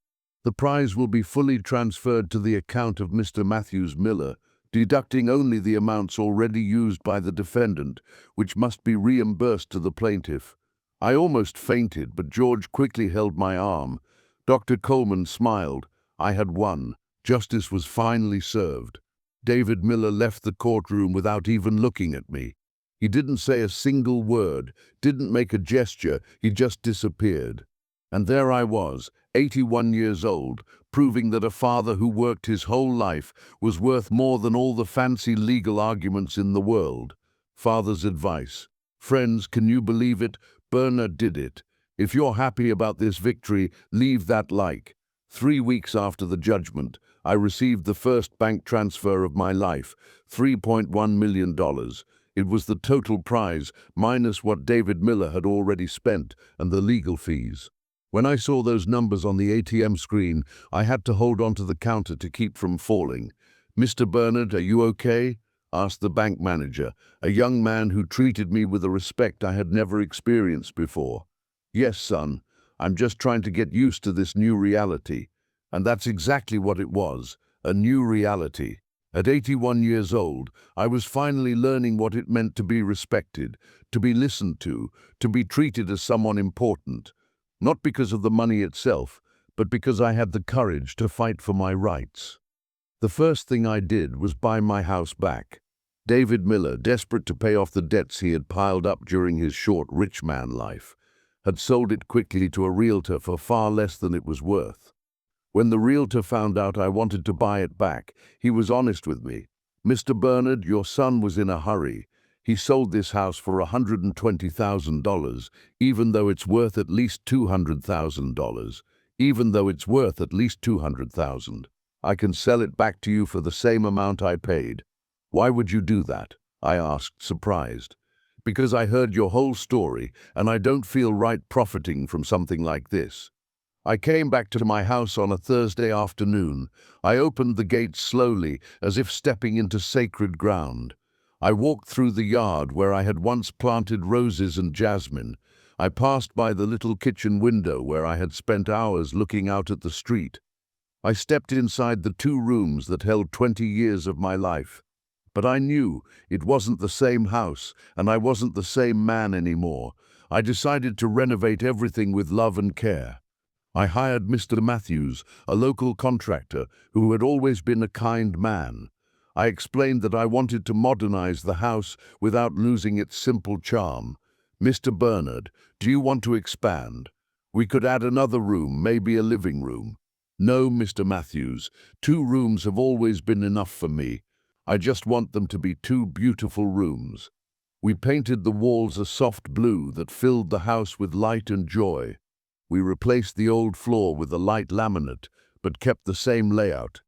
The prize will be fully transferred to the account of Mr. Matthews Miller, deducting only the amounts already used by the defendant, which must be reimbursed to the plaintiff. I almost fainted, but George quickly held my arm. Dr. Coleman smiled. I had won. Justice was finally served. David Miller left the courtroom without even looking at me. He didn't say a single word, didn't make a gesture, he just disappeared. And there I was, 81 years old, proving that a father who worked his whole life was worth more than all the fancy legal arguments in the world. Father's advice. Friends, can you believe it? Bernard did it. If you're happy about this victory, leave that like. 3 weeks after the judgment, I received the first bank transfer of my life, $3.1 million. It was the total prize, minus what David Miller had already spent and the legal fees. When I saw those numbers on the ATM screen, I had to hold onto the counter to keep from falling. "Mr. Bernard, are you okay?" asked the bank manager, a young man who treated me with a respect I had never experienced before. "Yes, son. I'm just trying to get used to this new reality." And that's exactly what it was, a new reality. At 81 years old, I was finally learning what it meant to be respected, to be listened to be treated as someone important. Not because of the money itself, but because I had the courage to fight for my rights. The first thing I did was buy my house back. David Miller, desperate to pay off the debts he had piled up during his short rich man life, had sold it quickly to a realtor for far less than it was worth. When the realtor found out I wanted to buy it back, he was honest with me. "Mr. Bernard, your son was in a hurry. He sold this house for $120,000, even though it's worth at least $200,000. Even though it's worth at least $200,000. I can sell it back to you for the same amount I paid." "Why would you do that?" I asked, surprised. "Because I heard your whole story, and I don't feel right profiting from something like this." I came back to my house on a Thursday afternoon. I opened the gates slowly, as if stepping into sacred ground. I walked through the yard where I had once planted roses and jasmine. I passed by the little kitchen window where I had spent hours looking out at the street. I stepped inside the 2 rooms that held 20 years of my life. But I knew it wasn't the same house, and I wasn't the same man anymore. I decided to renovate everything with love and care. I hired Mr. Matthews, a local contractor who had always been a kind man. I explained that I wanted to modernize the house without losing its simple charm. Mr. Bernard, do you want to expand? We could add another room, maybe a living room. No, Mr. Matthews, 2 rooms have always been enough for me. I just want them to be 2 beautiful rooms. We painted the walls a soft blue that filled the house with light and joy. We replaced the old floor with a light laminate, but kept the same layout.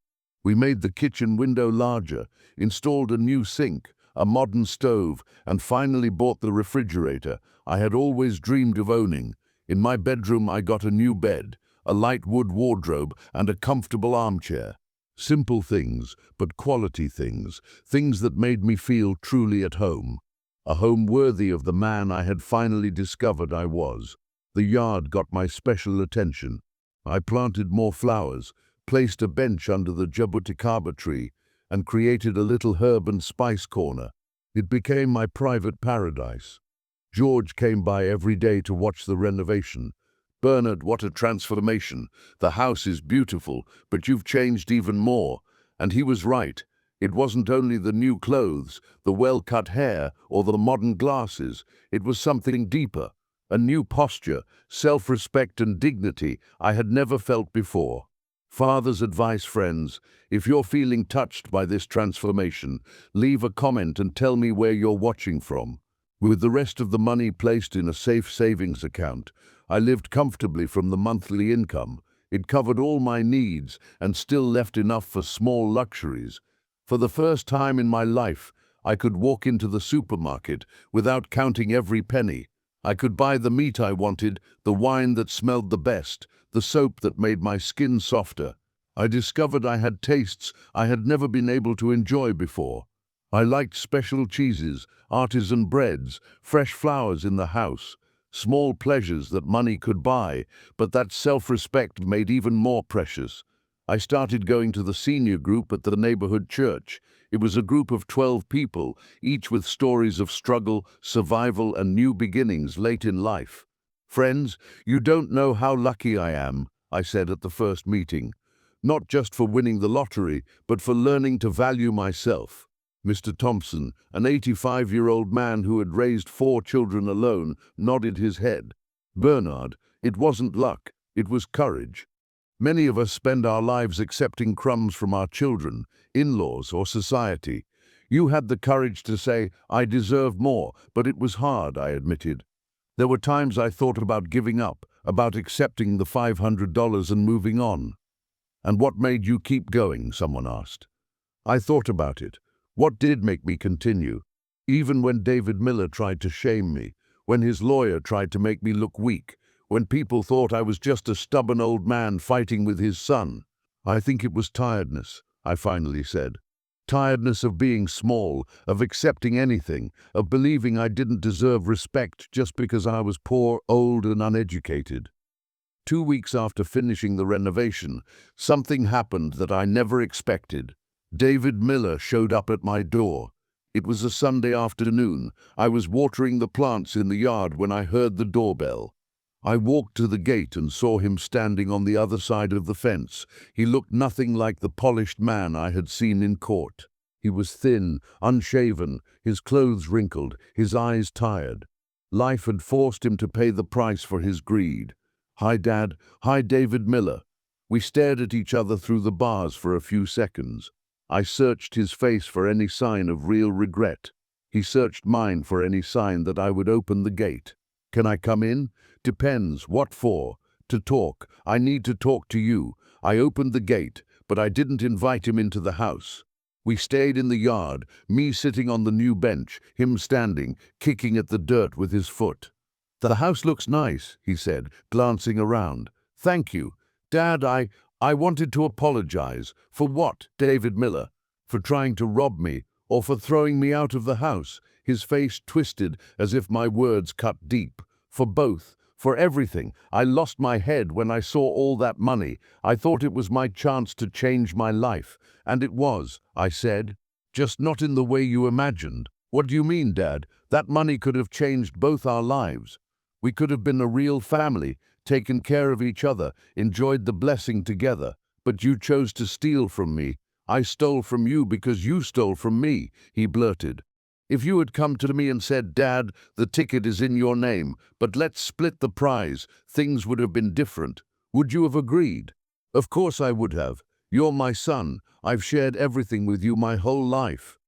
We made the kitchen window larger, installed a new sink, a modern stove, and finally bought the refrigerator I had always dreamed of owning. In my bedroom, I got a new bed, a light wood wardrobe, and a comfortable armchair. Simple things, but quality things, things that made me feel truly at home. A home worthy of the man I had finally discovered I was. The yard got my special attention. I planted more flowers, placed a bench under the jabuticaba tree, and created a little herb and spice corner. It became my private paradise. George came by every day to watch the renovation. Bernard, what a transformation. The house is beautiful, but you've changed even more. And he was right. It wasn't only the new clothes, the well-cut hair, or the modern glasses. It was something deeper. A new posture, self-respect and dignity I had never felt before. Father's advice, friends, if you're feeling touched by this transformation, leave a comment and tell me where you're watching from. With the rest of the money placed in a safe savings account, I lived comfortably from the monthly income. It covered all my needs and still left enough for small luxuries. For the first time in my life, I could walk into the supermarket without counting every penny. I could buy the meat I wanted, the wine that smelled the best, the soap that made my skin softer. I discovered I had tastes I had never been able to enjoy before. I liked special cheeses, artisan breads, fresh flowers in the house, small pleasures that money could buy, but that self-respect made even more precious. I started going to the senior group at the neighborhood church. It was a group of 12 people, each with stories of struggle, survival, and new beginnings late in life. Friends, you don't know how lucky I am, I said at the first meeting. Not just for winning the lottery, but for learning to value myself. Mr. Thompson, an 85-year-old man who had raised 4 children alone, nodded his head. Bernard, it wasn't luck, it was courage. Many of us spend our lives accepting crumbs from our children, in-laws, or society. You had the courage to say, I deserve more, but it was hard, I admitted. There were times I thought about giving up, about accepting the $500 and moving on. And what made you keep going, someone asked. I thought about it. What did make me continue? Even when David Miller tried to shame me, when his lawyer tried to make me look weak, when people thought I was just a stubborn old man fighting with his son. I think it was tiredness, I finally said. Tiredness of being small, of accepting anything, of believing I didn't deserve respect just because I was poor, old, and uneducated. 2 weeks after finishing the renovation, something happened that I never expected. David Miller showed up at my door. It was a Sunday afternoon. I was watering the plants in the yard when I heard the doorbell. I walked to the gate and saw him standing on the other side of the fence. He looked nothing like the polished man I had seen in court. He was thin, unshaven, his clothes wrinkled, his eyes tired. Life had forced him to pay the price for his greed. Hi, Dad. Hi, David Miller. We stared at each other through the bars for a few seconds. I searched his face for any sign of real regret. He searched mine for any sign that I would open the gate. Can I come in? Depends. What for? To talk. I need to talk to you. I opened the gate, but I didn't invite him into the house. We stayed in the yard, me sitting on the new bench, him standing, kicking at the dirt with his foot. The house looks nice, he said, glancing around. Thank you. Dad, I wanted to apologize. For what, David Miller? For trying to rob me, or for throwing me out of the house? His face twisted as if my words cut deep. For both. For everything. I lost my head when I saw all that money. I thought it was my chance to change my life. And it was, I said. Just not in the way you imagined. What do you mean, Dad? That money could have changed both our lives. We could have been a real family, taken care of each other, enjoyed the blessing together. But you chose to steal from me. I stole from you because you stole from me, he blurted. If you had come to me and said, Dad, the ticket is in your name, but let's split the prize, things would have been different. Would you have agreed? Of course I would have. You're my son. I've shared everything with you my whole life.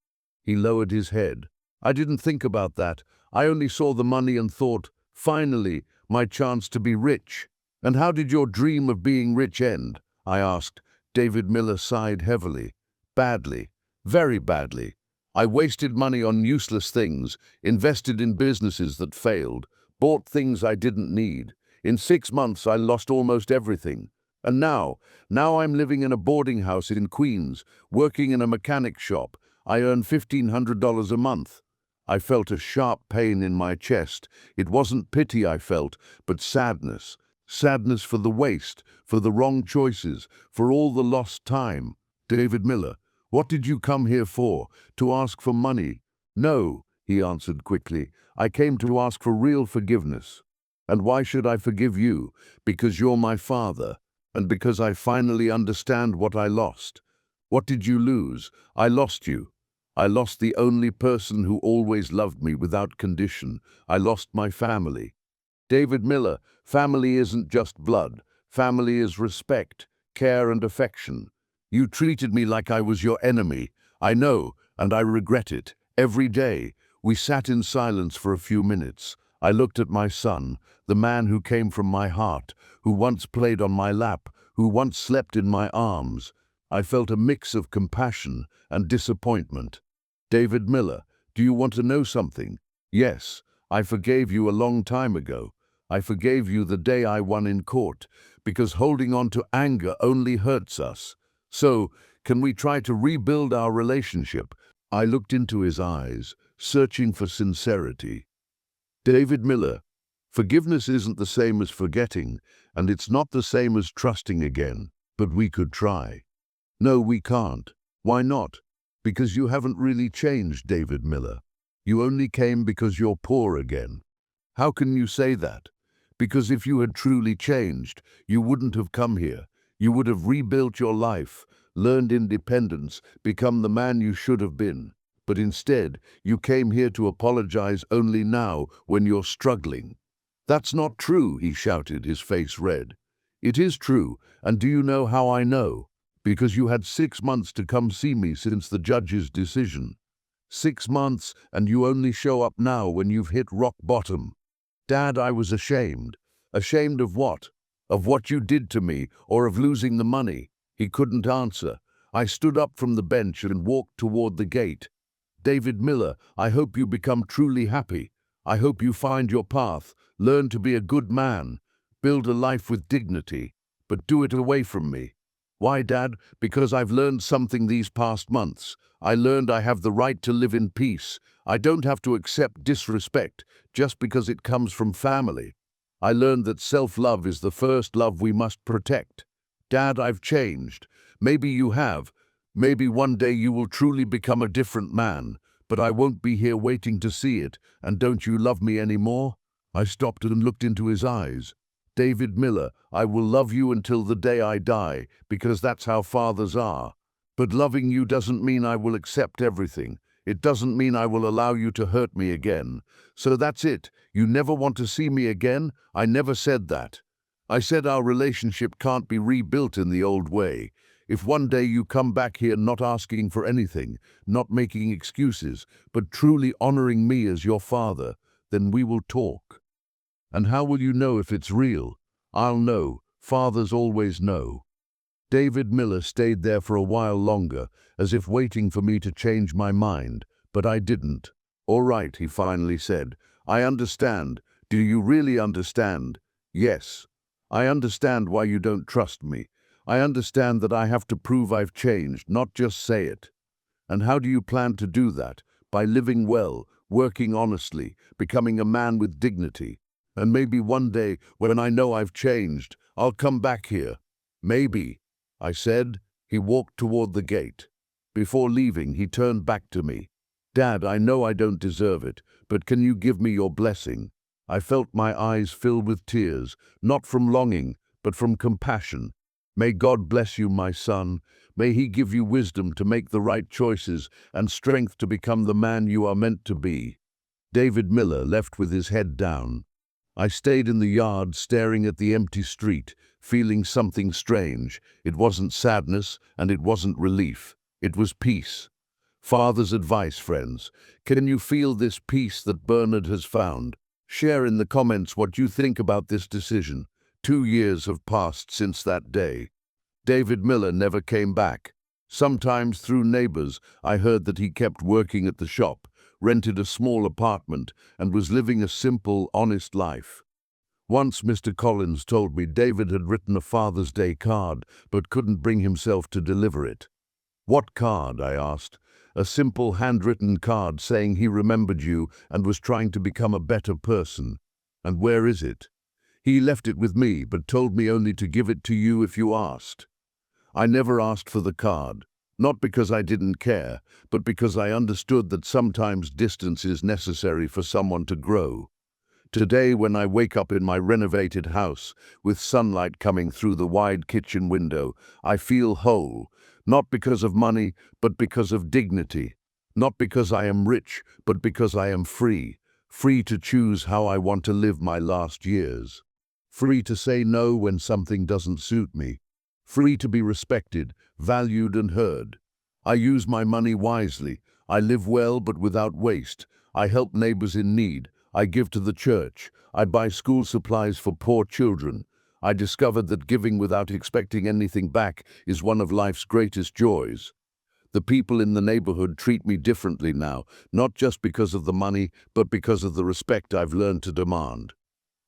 He lowered his head. I didn't think about that. I only saw the money and thought, finally, my chance to be rich. And how did your dream of being rich end? I asked. David Miller sighed heavily. Badly. Very badly. I wasted money on useless things, invested in businesses that failed, bought things I didn't need. In 6 months, I lost almost everything. And now I'm living in a boarding house in Queens, working in a mechanic shop. I earn $1,500 a month. I felt a sharp pain in my chest. It wasn't pity I felt, but sadness. Sadness for the waste, for the wrong choices, for all the lost time. David Miller, what did you come here for? To ask for money? No, he answered quickly. I came to ask for real forgiveness. And why should I forgive you? Because you're my father, and because I finally understand what I lost. What did you lose? I lost you. I lost the only person who always loved me without condition. I lost my family. David Miller, family isn't just blood. Family is respect, care, and affection. You treated me like I was your enemy. I know, and I regret it. Every day, we sat in silence for a few minutes. I looked at my son, the man who came from my heart, who once played on my lap, who once slept in my arms. I felt a mix of compassion and disappointment. David Miller, do you want to know something? Yes, I forgave you a long time ago. I forgave you the day I won in court, because holding on to anger only hurts us. So, can we try to rebuild our relationship? I looked into his eyes, searching for sincerity. David Miller, forgiveness isn't the same as forgetting, and it's not the same as trusting again, but we could try. No, we can't. Why not? Because you haven't really changed, David Miller. You only came because you're poor again. How can you say that? Because if you had truly changed, you wouldn't have come here. You would have rebuilt your life, learned independence, become the man you should have been. But instead, you came here to apologize only now when you're struggling. That's not true, he shouted, his face red. It is true, and do you know how I know? Because you had 6 months to come see me since the judge's decision. 6 months, and you only show up now when you've hit rock bottom. Dad, I was ashamed. Ashamed of what? Of what you did to me, or of losing the money? He couldn't answer. I stood up from the bench and walked toward the gate. David Miller, I hope you become truly happy. I hope you find your path, learn to be a good man, build a life with dignity, but do it away from me. Why, Dad? Because I've learned something these past months. I learned I have the right to live in peace. I don't have to accept disrespect just because it comes from family. I learned that self-love is the first love we must protect. Dad, I've changed. Maybe you have. Maybe one day you will truly become a different man, but I won't be here waiting to see it. And don't you love me anymore? I stopped and looked into his eyes. David Miller, I will love you until the day I die, because that's how fathers are. But loving you doesn't mean I will accept everything. It doesn't mean I will allow you to hurt me again. So that's it. You never want to see me again? I never said that. I said our relationship can't be rebuilt in the old way. If one day you come back here not asking for anything, not making excuses, but truly honoring me as your father, then we will talk. And how will you know if it's real? I'll know. Fathers always know. David Miller stayed there for a while longer, as if waiting for me to change my mind, but I didn't. All right, he finally said. I understand. Do you really understand? Yes. I understand why you don't trust me. I understand that I have to prove I've changed, not just say it. And how do you plan to do that? By living well, working honestly, becoming a man with dignity. And maybe one day, when I know I've changed, I'll come back here. Maybe, I said. He walked toward the gate. Before leaving, he turned back to me. Dad, I know I don't deserve it, but can you give me your blessing? I felt my eyes fill with tears, not from longing, but from compassion. May God bless you, my son. May He give you wisdom to make the right choices and strength to become the man you are meant to be. David Miller left with his head down. I stayed in the yard staring at the empty street, feeling something strange. It wasn't sadness and it wasn't relief. It was peace. Father's advice, friends. Can you feel this peace that Bernard has found? Share in the comments what you think about this decision. 2 years have passed since that day. David Miller never came back. Sometimes through neighbors, I heard that he kept working at the shop, rented a small apartment, and was living a simple, honest life. Once Mr. Collins told me David had written a Father's Day card, but couldn't bring himself to deliver it. What card? I asked. A simple handwritten card saying he remembered you and was trying to become a better person. And where is it? He left it with me, but told me only to give it to you if you asked. I never asked for the card, not because I didn't care, but because I understood that sometimes distance is necessary for someone to grow. Today, when I wake up in my renovated house, with sunlight coming through the wide kitchen window, I feel whole, not because of money, but because of dignity. Not because I am rich, but because I am free. Free to choose how I want to live my last years. Free to say no when something doesn't suit me. Free to be respected, valued and heard. I use my money wisely. I live well but without waste. I help neighbors in need. I give to the church. I buy school supplies for poor children. I discovered that giving without expecting anything back is one of life's greatest joys. The people in the neighborhood treat me differently now, not just because of the money, but because of the respect I've learned to demand.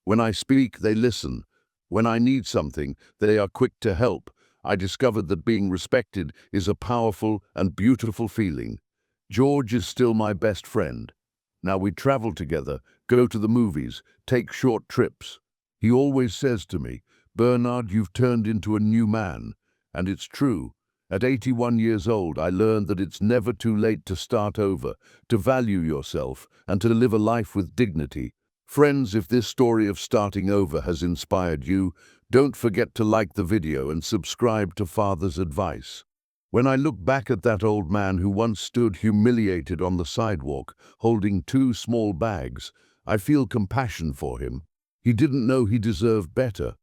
When I speak, they listen. When I need something, they are quick to help. I discovered that being respected is a powerful and beautiful feeling. George is still my best friend. Now we travel together, go to the movies, take short trips. He always says to me, "Bernard, you've turned into a new man." And it's true. At 81 years old, I learned that it's never too late to start over, to value yourself, and to live a life with dignity. Friends, if this story of starting over has inspired you, don't forget to like the video and subscribe to Father's Advice. When I look back at that old man who once stood humiliated on the sidewalk, holding 2 small bags, I feel compassion for him. He didn't know he deserved better.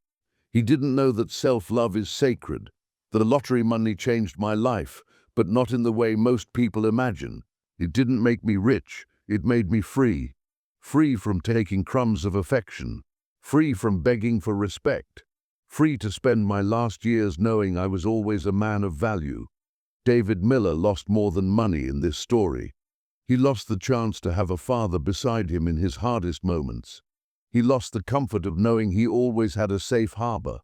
He didn't know that self-love is sacred. The lottery money changed my life, but not in the way most people imagine. It didn't make me rich, it made me free. Free from taking crumbs of affection. Free from begging for respect. Free to spend my last years knowing I was always a man of value. David Miller lost more than money in this story. He lost the chance to have a father beside him in his hardest moments. He lost the comfort of knowing he always had a safe harbor.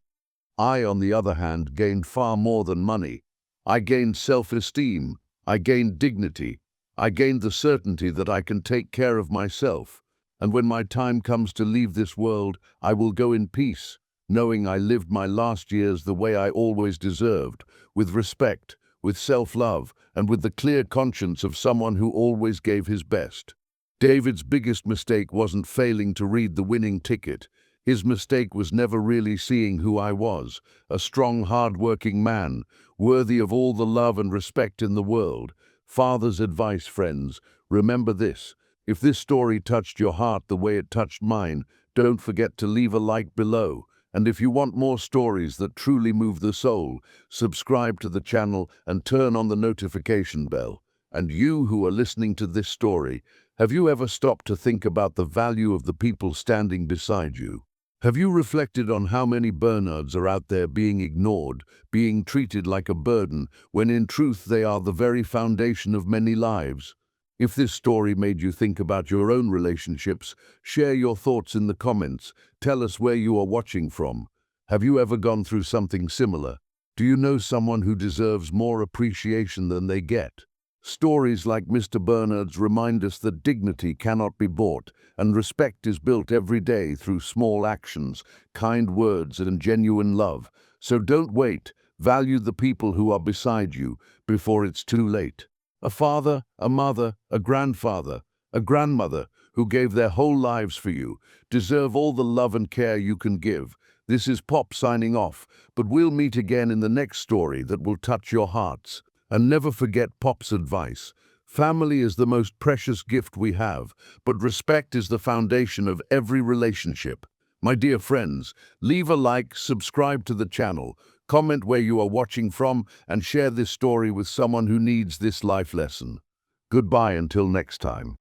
I, on the other hand, gained far more than money. I gained self-esteem. I gained dignity. I gained the certainty that I can take care of myself. And when my time comes to leave this world, I will go in peace, knowing I lived my last years the way I always deserved, with respect, with self-love, and with the clear conscience of someone who always gave his best. David's biggest mistake wasn't failing to read the winning ticket. His mistake was never really seeing who I was, a strong, hard-working man, worthy of all the love and respect in the world. Father's advice, friends, remember this. If this story touched your heart the way it touched mine, don't forget to leave a like below. And if you want more stories that truly move the soul, subscribe to the channel and turn on the notification bell. And you who are listening to this story, have you ever stopped to think about the value of the people standing beside you? Have you reflected on how many Bernards are out there being ignored, being treated like a burden, when in truth they are the very foundation of many lives? If this story made you think about your own relationships, share your thoughts in the comments. Tell us where you are watching from. Have you ever gone through something similar? Do you know someone who deserves more appreciation than they get? Stories like Mr. Bernard's remind us that dignity cannot be bought, and respect is built every day through small actions, kind words, and genuine love. So don't wait. Value the people who are beside you before it's too late. A father, a mother, a grandfather, a grandmother who gave their whole lives for you deserve all the love and care you can give. This is Pop signing off, but we'll meet again in the next story that will touch your hearts. And never forget Pop's advice. Family is the most precious gift we have, but respect is the foundation of every relationship. My dear friends, leave a like, subscribe to the channel, comment where you are watching from, and share this story with someone who needs this life lesson. Goodbye until next time.